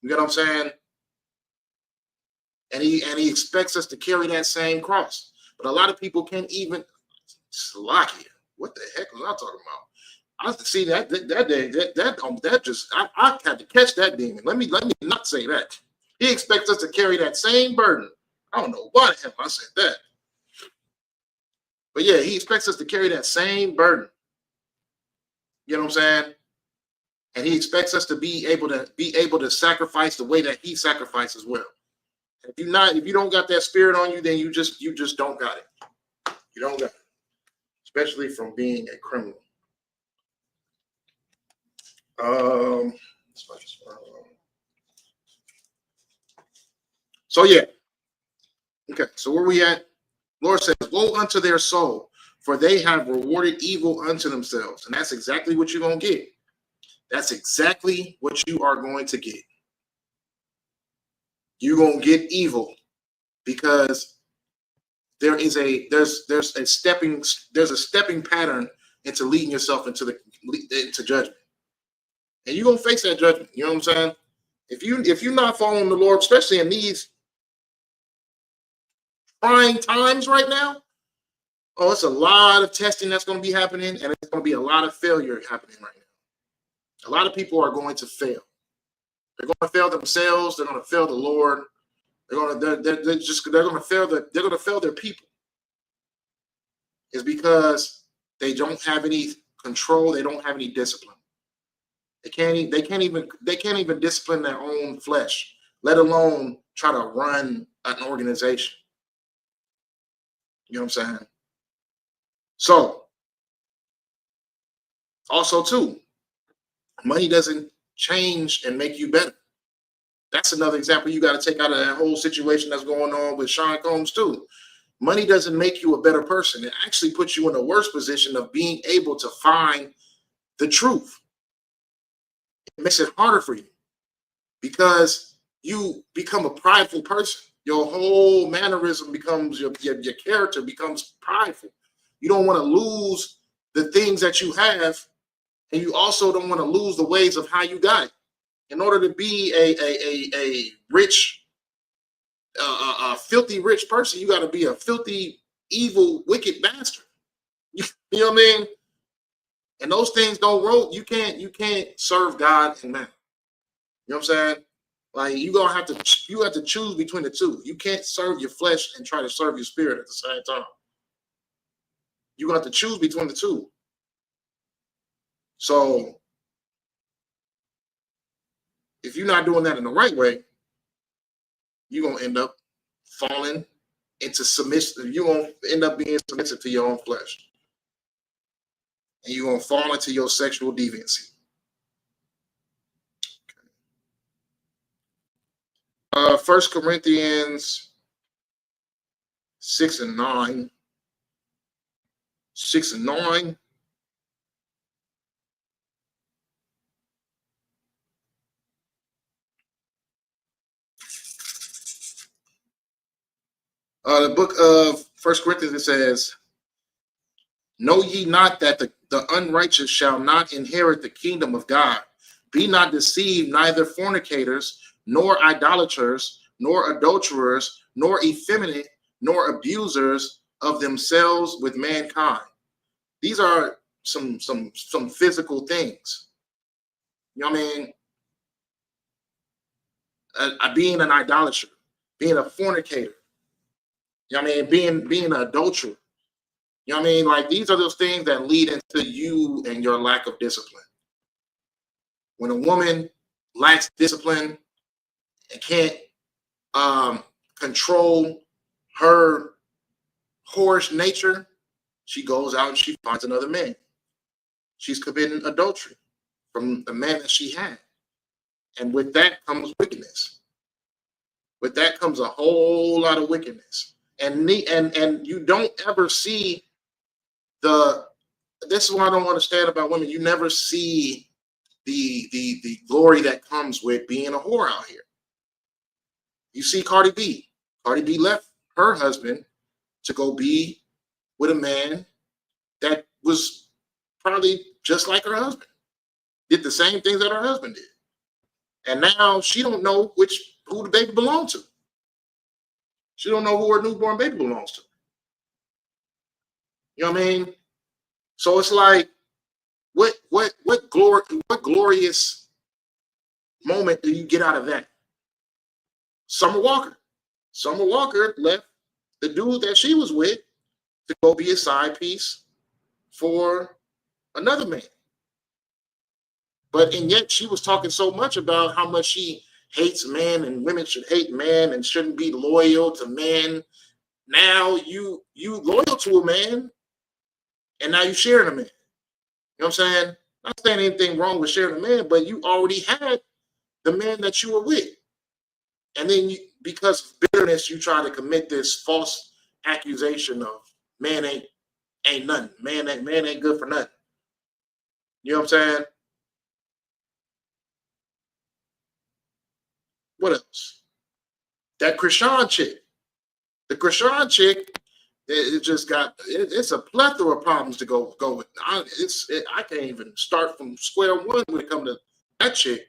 You get what I'm saying? And he expects us to carry that same cross. But a lot of people can't even. Slovakia. What the heck was I talking about? I see that day that just I had to catch that demon. Let me not say that. He expects us to carry that same burden. I don't know why the hell I said that. But yeah, he expects us to carry that same burden. You know what I'm saying? And he expects us to be able to sacrifice the way that he sacrificed as well. If you don't got that spirit on you, then you just don't got it. You don't got it. Especially from being a criminal. So yeah. Okay, so where we at? Lord says, woe unto their soul, for they have rewarded evil unto themselves. And that's exactly what you're going to get. That's exactly what you are going to get. You're going to get evil because there's a stepping pattern into leading yourself into judgment. And you're going to face that judgment. You know what I'm saying? If you're not following the Lord, especially in these trying times right now, oh, it's a lot of testing that's going to be happening, and it's going to be a lot of failure happening right now. A lot of people are going to fail. They're going to fail themselves. They're going to fail the Lord. They're going to fail their people. It's because they don't have any control. They don't have any discipline. They can't even discipline their own flesh, let alone try to run an organization. You know what I'm saying? So, also too, money doesn't change and make you better. That's another example you got to take out of that whole situation that's going on with Sean Combs too. Money doesn't make you a better person. It actually puts you in a worse position of being able to find the truth. It makes it harder for you because you become a prideful person. Your whole mannerism becomes, your character becomes prideful. You don't want to lose the things that you have, and you also don't want to lose the ways of how you got it. In order to be a rich, filthy rich person, you got to be a filthy, evil, wicked bastard. You know what I mean? And those things don't roll. You can't serve God and man. You know what I'm saying? Like you have to choose between the two. You can't serve your flesh and try to serve your spirit at the same time. You have to choose between the two. So if you're not doing that in the right way, you're gonna end up falling into submission. You're gonna end up being submissive to your own flesh. And you're gonna fall into your sexual deviancy. 1 Corinthians 6 and 9. 6 and 9. The book of 1 Corinthians, it says, know ye not that the unrighteous shall not inherit the kingdom of God? Be not deceived, neither fornicators, nor idolaters, nor adulterers, nor effeminate, nor abusers of themselves with mankind. These are some physical things. You know what I mean? Being an idolater, being a fornicator. You know what I mean? Being an adulterer. You know what I mean? Like these are those things that lead into you and your lack of discipline. When a woman lacks discipline and can't control her whorish nature, she goes out and she finds another man. She's committing adultery from the man that she had. And with that comes wickedness. With that comes a whole lot of wickedness. And you don't ever see this is what I don't understand about women. You never see the glory that comes with being a whore out here. You see Cardi B. Cardi B left her husband to go be with a man that was probably just like her husband, did the same things that her husband did. And now she don't know who the baby belonged to. She don't know who her newborn baby belongs to. You know what I mean? So it's like, what glorious moment do you get out of that? Summer Walker left the dude that she was with to go be a side piece for another man. And yet she was talking so much about how much she hates men and women should hate men and shouldn't be loyal to men. Now you loyal to a man, and now you sharing a man. You know what I'm saying? Not saying anything wrong with sharing a man, but you already had the man that you were with. And then because of bitterness, you try to commit this false accusation of man ain't nothing. Man ain't good for nothing. You know what I'm saying? What else? That Krishan chick. The Krishan chick, it's a plethora of problems to go with. I can't even start from square one when it comes to that chick.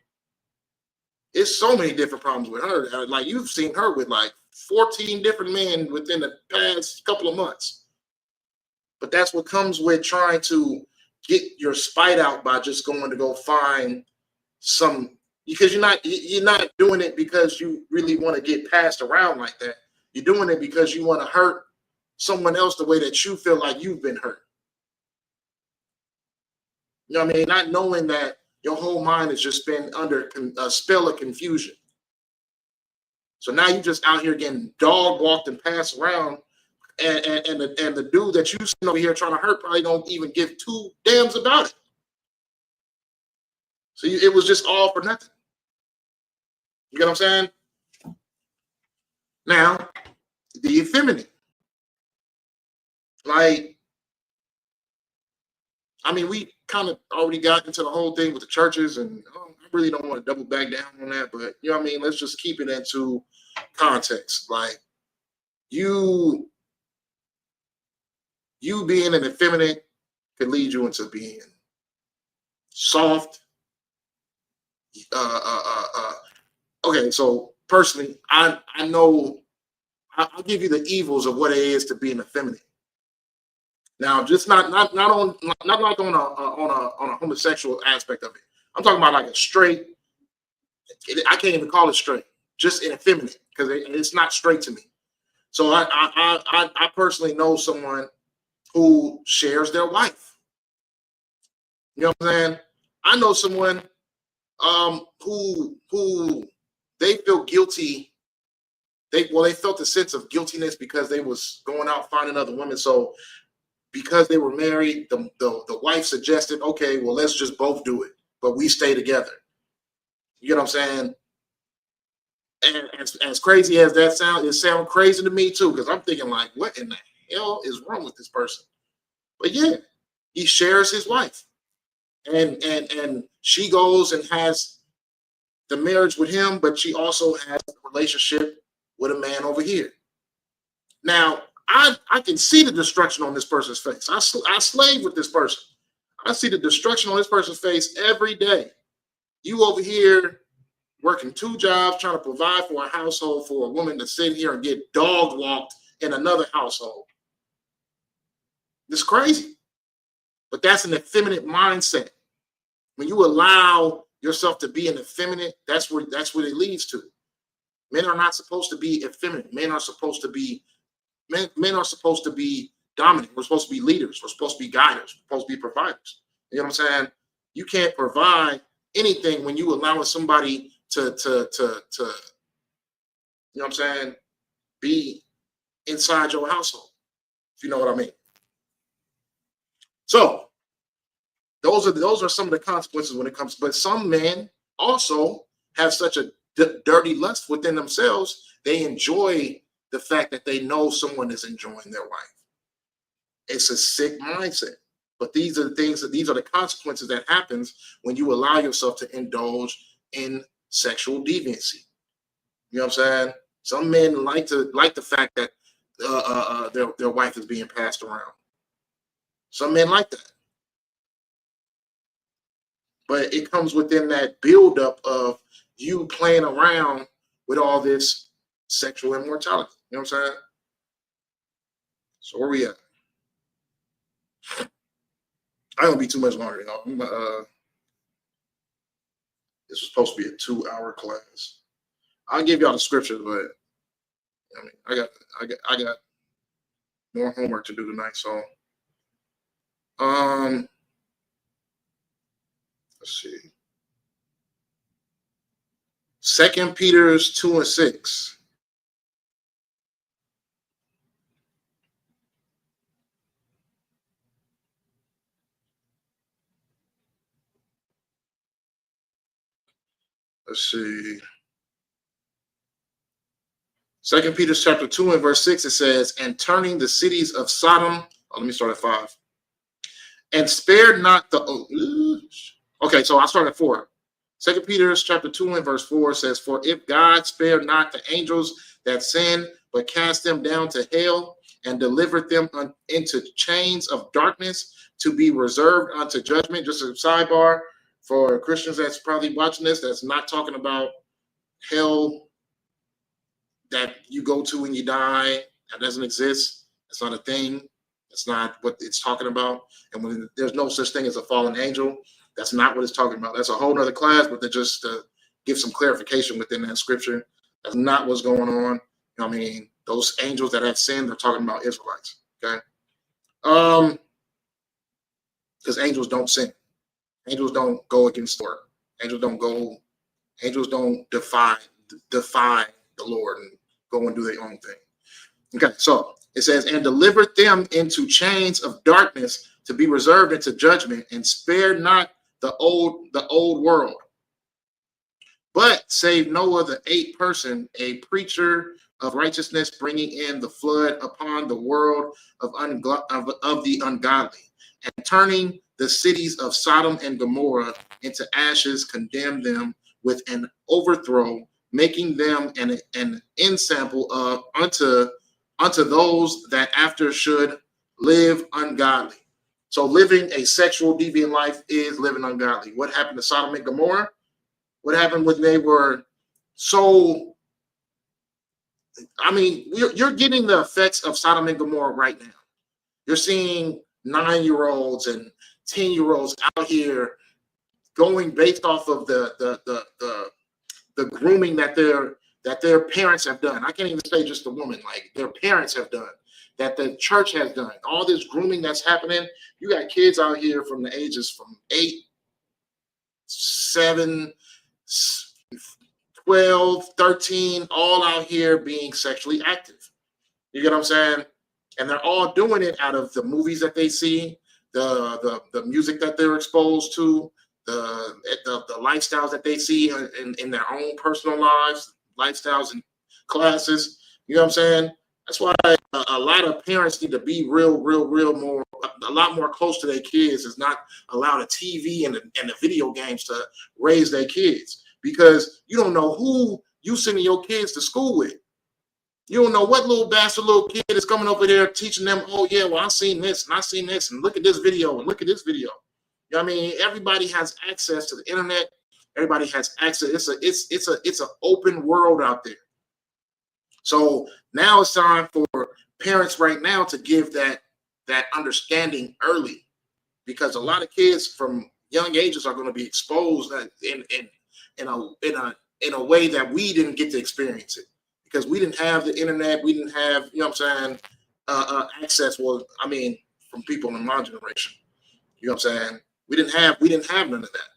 It's so many different problems with her. Like, you've seen her with like 14 different men within the past couple of months. But that's what comes with trying to get your spite out by just going to go find some, because you're not doing it because you really want to get passed around like that. You're doing it because you want to hurt someone else the way that you feel like you've been hurt. You know what I mean? Not knowing that your whole mind has just been under a spell of confusion. So now you're just out here getting dog walked and passed around, and the dude that you sitting over here trying to hurt probably don't even give two damns about it. So it was just all for nothing. You get what I'm saying? Now, the effeminate. Like, I mean, we kind of already got into the whole thing with the churches, and I really don't want to double back down on that, but you know what I mean? Let's just keep it into context. Like, you being an effeminate could lead you into being soft. Okay, so personally, I know I'll give you the evils of what it is to be an effeminate. Now, just not like on a homosexual aspect of it. I'm talking about like a straight. I can't even call it straight. Just an effeminate, because it's not straight to me. So I personally know someone who shares their wife. You know what I'm saying? I know someone who they feel guilty. They felt a sense of guiltiness because they was going out finding other women. So because they were married, the wife suggested, okay, well, let's just both do it, but we stay together. You know what I'm saying? And as crazy as that sounds, it sounds crazy to me too, because I'm thinking like, what in the hell is wrong with this person? But yeah, he shares his wife, and she goes and has the marriage with him, but she also has a relationship with a man over here. Now, I can see the destruction on this person's face. I slave with this person. I see the destruction on this person's face every day. You over here working two jobs, trying to provide for a household for a woman to sit here and get dog walked in another household. It's crazy. But that's an effeminate mindset. When you allow yourself to be an effeminate, that's what it leads to. Men are not supposed to be effeminate. Men are supposed to be dominant. We're supposed to be leaders. We're supposed to be guiders. We're supposed to be providers. You know what I'm saying? You can't provide anything when you allow somebody to you know what I'm saying, be inside your household, if you know what I mean. So those are some of the consequences when it comes. But some men also have such a dirty lust within themselves. They enjoy the fact that they know someone is enjoying their wife. It's a sick mindset. But these are the consequences that happens when you allow yourself to indulge in sexual deviancy. You know what I'm saying? Some men like the fact that their wife is being passed around. Some men like that. But it comes within that buildup of you playing around with all this sexual immortality. You know what I'm saying? So where we at? I don't be too much longer, y'all. This was supposed to be a 2-hour class. I'll give y'all the scriptures, but I mean, I got more homework to do tonight. So, let's see. 2 Peter 2:6. Let's see. 2 Peter chapter 2 and verse 6, it says, and turning the cities of Sodom, let me start at 5. And spared not the, okay, so I'll start at 4. 2 Peter chapter 2 and verse 4 says, for if God spared not the angels that sinned, but cast them down to hell and delivered them into chains of darkness to be reserved unto judgment. Just a sidebar for Christians that's probably watching this, that's not talking about hell that you go to when you die. That doesn't exist. It's not a thing. That's not what it's talking about. And when there's no such thing as a fallen angel, that's not what it's talking about. That's a whole nother class, but to just give some clarification within that scripture. That's not what's going on. I mean, those angels that have sinned, they're talking about Israelites. Okay. Because angels don't sin. Angels don't go against the word. Angels don't defy the Lord and go and do their own thing. Okay, so it says, and delivered them into chains of darkness to be reserved into judgment, and spared not the old world, but saved Noah the 8th person, a preacher of righteousness, bringing in the flood upon the world of the ungodly, and turning the cities of Sodom and Gomorrah into ashes, condemned them with an overthrow, making them an ensample of unto those that after should live ungodly. So living a sexual deviant life is living ungodly. What happened to Sodom and Gomorrah? What happened when they were so, I mean, you're getting the effects of Sodom and Gomorrah right now. You're seeing 9-year-olds and 10-year-olds out here going based off of the grooming that their parents have done. I can't even say just the woman, like their parents have done, that the church has done. All this grooming that's happening. You got kids out here from the ages from 8, 7, 12, 13, all out here being sexually active. You get what I'm saying? And they're all doing it out of the movies that they see, the music that they're exposed to, the lifestyles that they see in their own personal lives, lifestyles and classes. You know what I'm saying? That's why a lot of parents need to be real more, a lot more close to their kids, is not allow the TV and the video games to raise their kids, because you don't know who you sending your kids to school with. You don't know what little kid is coming over there teaching them, oh yeah, well, I seen this and I seen this, and look at this video and look at this video. You know what I mean? Everybody has access to the internet. Everybody has access. It's an open world out there. So now it's time for parents right now to give that understanding early, because a lot of kids from young ages are going to be exposed in a way that we didn't get to experience it, because we didn't have the internet. We didn't have, you know what I'm saying, access. Well, I mean, from people in my generation, you know what I'm saying? We didn't have none of that.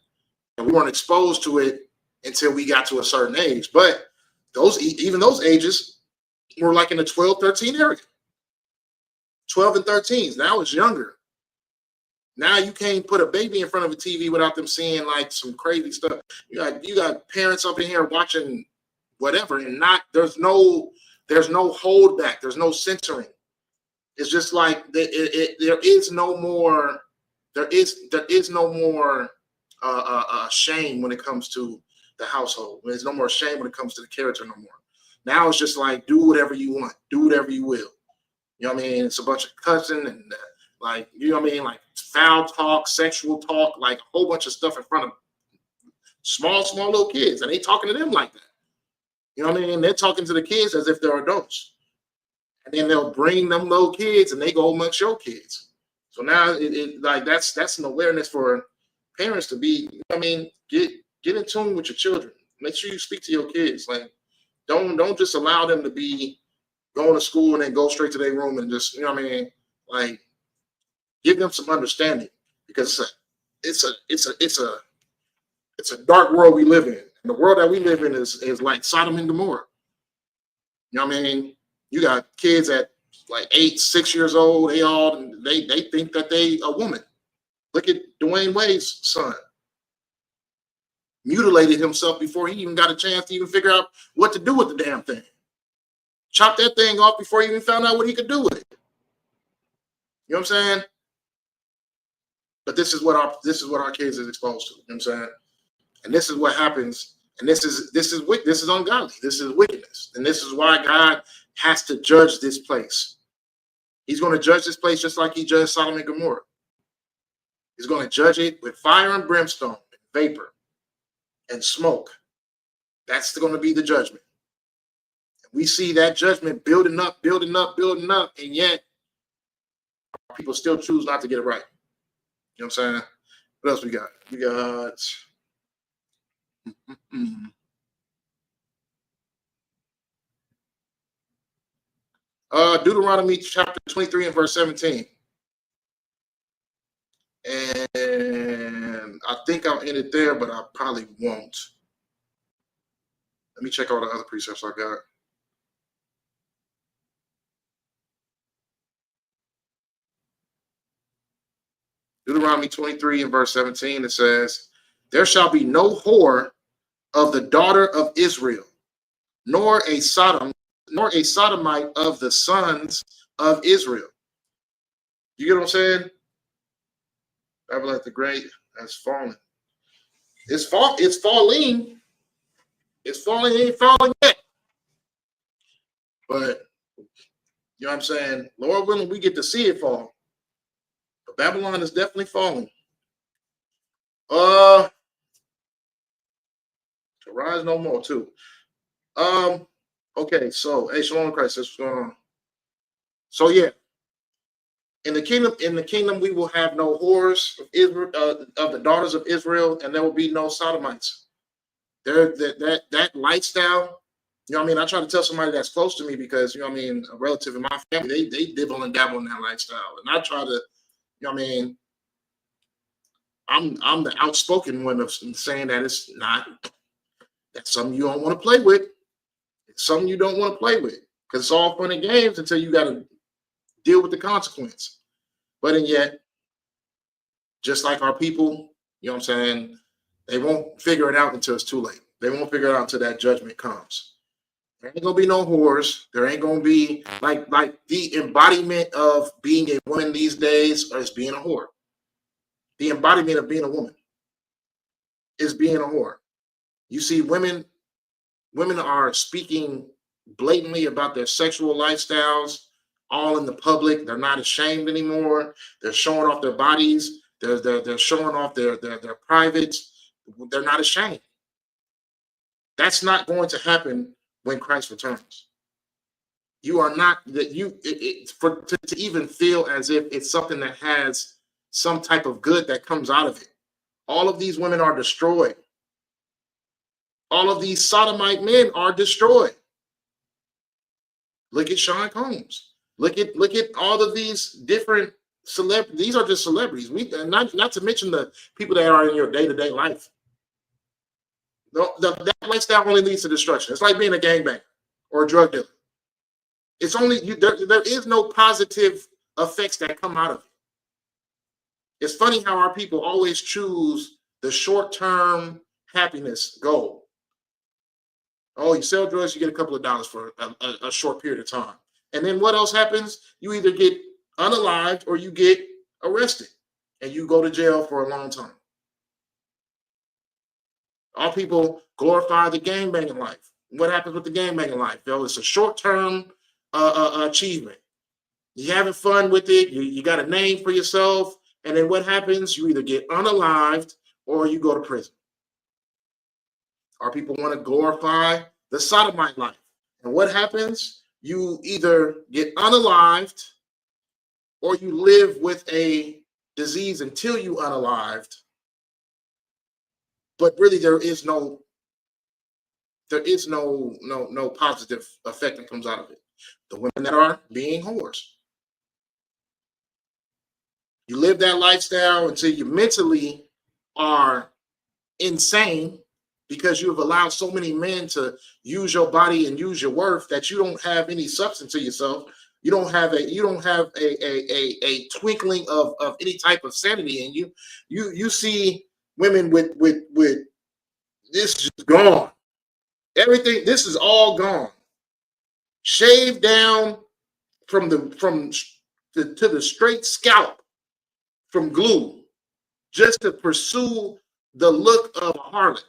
And we weren't exposed to it until we got to a certain age. But even those ages were like in the 12, 13 area. 12 and 13s. Now it's younger. Now you can't put a baby in front of a TV without them seeing like some crazy stuff. You got parents up in here watching whatever, and there's no hold back. There's no censoring. It's just like there is no more shame when it comes to the household. There's no more shame when it comes to the character no more. Now it's just like, do whatever you want, do whatever you will. You know what I mean? It's a bunch of cussing and like, you know what I mean? Like foul talk, sexual talk, like a whole bunch of stuff in front of small little kids. And they talking to them like that. You know what I mean? They're talking to the kids as if they're adults. And then they'll bring them little kids and they go amongst your kids. So now like that's an awareness for parents to be, you know what I mean, get in tune with your children. Make sure you speak to your kids. Like don't just allow them to be going to school and then go straight to their room and just, you know what I mean? Like give them some understanding, because it's a dark world we live in. And the world that we live in is like Sodom and Gomorrah. You know what I mean? You got kids at like 8, 6 years old. They think that they a woman. Look at Dwayne Wade's son. Mutilated himself before he even got a chance to even figure out what to do with the damn thing. Chopped that thing off before he even found out what he could do with it. You know what I'm saying? But this is what our kids is exposed to. You know what I'm saying? And this is what happens. And this is ungodly. This is wickedness. And this is why God has to judge this place. He's going to judge this place just like he judged Sodom and Gomorrah. He's going to judge it with fire and brimstone, and vapor, and smoke. That's going to be the judgment. We see that judgment building up, and yet people still choose not to get it right. You know what I'm saying? What else we got? We got Deuteronomy chapter 23 and verse 17. And I think I'll end it there, but I probably won't. Let me check all the other precepts I got. Deuteronomy 23 and verse 17, it says, "There shall be no whore of the daughter of Israel, nor a sodomite of the sons of Israel." You get what I'm saying? Babylon the Great has fallen. It's falling. It's falling. It ain't falling yet. But you know what I'm saying? Lord willing, we get to see it fall. But Babylon is definitely falling. To rise no more too. Okay, so hey, Shalom Christ, what's going on? So yeah, in the kingdom, we will have no whores of Israel, of the daughters of Israel, and there will be no sodomites. That lifestyle, you know what I mean? I try to tell somebody that's close to me, because, you know what I mean, a relative in my family, they dibble and dabble in that lifestyle. And I try to, you know what I mean, I'm the outspoken one of saying that it's not, that's something you don't want to play with. It's something you don't want to play with, because it's all fun and games until you got to deal with the consequence. But and yet, just like our people, you know what I'm saying, they won't figure it out until it's too late. They won't figure it out until that judgment comes. There ain't gonna be no whores. There ain't gonna be like the embodiment of being a woman these days is being a whore. The embodiment of being a woman is being a whore. You see, women are speaking blatantly about their sexual lifestyles, all in the public. They're not ashamed anymore. They're showing off their bodies. They're showing off their privates. They're not ashamed. That's not going to happen when Christ returns. You are not that to even feel as if it's something that has some type of good that comes out of it. All of these women are destroyed. All of these sodomite men are destroyed. Look at Sean Combs. Look at all of these different celebrities. These are just celebrities. Not to mention the people that are in your day-to-day life. That lifestyle only leads to destruction. It's like being a gangbanger or a drug dealer. It's only there is no positive effects that come out of it. It's funny how our people always choose the short-term happiness goal. Oh, you sell drugs, you get a couple of dollars for a short period of time. And then what else happens? You either get unalived or you get arrested and you go to jail for a long time. Our people glorify the gangbanging life. What happens with the gangbanging life? It's a short-term achievement. You're having fun with it. You got a name for yourself. And then what happens? You either get unalived or you go to prison. Our people want to glorify the sodomite life. And what happens? You either get unalived or you live with a disease until you unalived. But really there is no positive effect that comes out of it. The women that are being whores. You live that lifestyle until you mentally are insane because you have allowed so many men to use your body and use your worth that you don't have any substance to yourself. You don't have a twinkling of any type of sanity in you. You see women with this is gone. Everything, this is all gone. Shaved down to the straight scalp from glue, just to pursue the look of a harlot.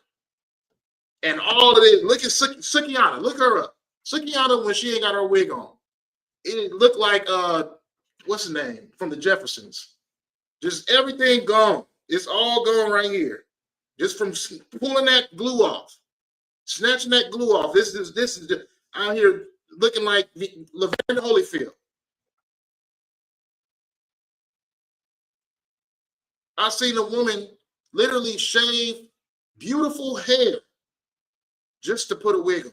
And all of it, look at Sukiana, look her up. Sukiana, when she ain't got her wig on, it looked like what's the name from the Jeffersons? Just everything gone. It's all gone right here. Just from pulling that glue off, snatching that glue off. This is just out here looking like Laverne Holyfield. I seen a woman literally shave beautiful hair just to put a wig on.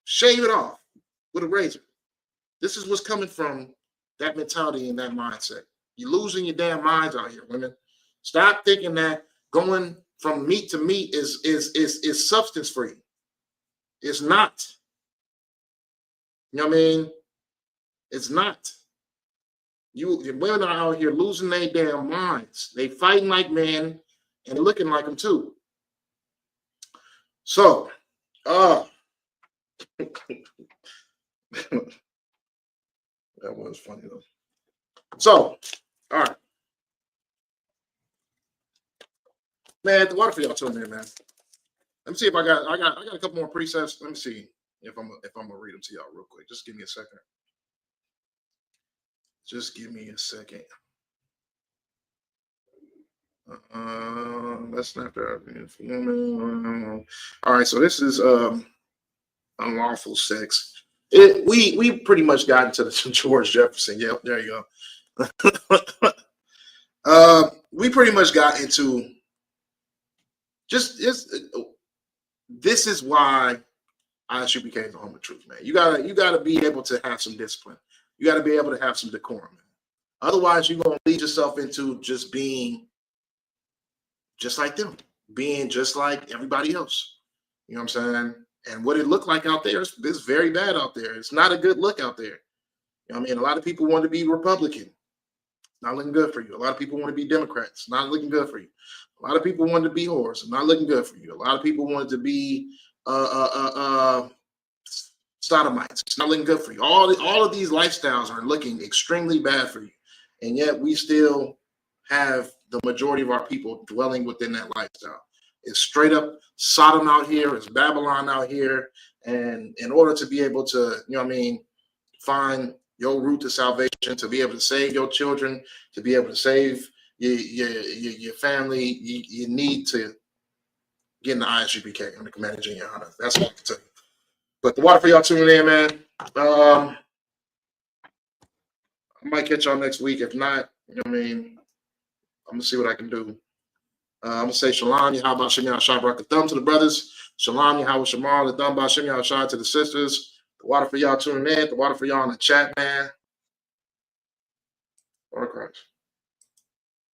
Shave it off with a razor. This is what's coming from that mentality and that mindset. You're losing your damn minds out here, women. Stop thinking that going from meat to meat is substance free. It's not. You know what I mean? It's not. You women are out here losing their damn minds. They fighting like men and looking like them too. So, that was funny though. So, all right, man. The water for y'all tuning in, man. Let me see if I got a couple more presets. Let me see if I'm gonna read them to y'all real quick. Just give me a second. Just give me a second. That's not that. All right, so this is unlawful sex. We pretty much got into the George Jefferson. Yep, there you go. We pretty much got into just this is why Isupk became the home of truth, man. You gotta be able to have some discipline. You got to be able to have some decorum. Man. Otherwise, you're going to lead yourself into just being just like them, being just like everybody else. You know what I'm saying? And what it looked like out there is very bad out there. It's not a good look out there. You know what I mean? A lot of people want to be Republican. Not looking good for you. A lot of people want to be Democrats. Not looking good for you. A lot of people want to be whores. Not looking good for you. A lot of people wanted to be sodomites. It's not looking good for you. All of these lifestyles are looking extremely bad for you. And yet we still have the majority of our people dwelling within that lifestyle. It's straight up Sodom out here. It's Babylon out here. And in order to be able to, you know what I mean, find your route to salvation, to be able to save your children, to be able to save your family, you need to get in the Isupk on the Command Junior Honor. That's what I can tell you. But the water for y'all tuning in, man. I might catch y'all next week. If not, you know what I mean, I'm going to see what I can do. I'm going to say Shalom, Yahweh, Shem Yahshua, Barak, the thumb to the brothers. Shalom, Yahweh, Shemal, the thumb, Shem Yahshua to the sisters. The water for y'all tuning in. The water for y'all in the chat, man.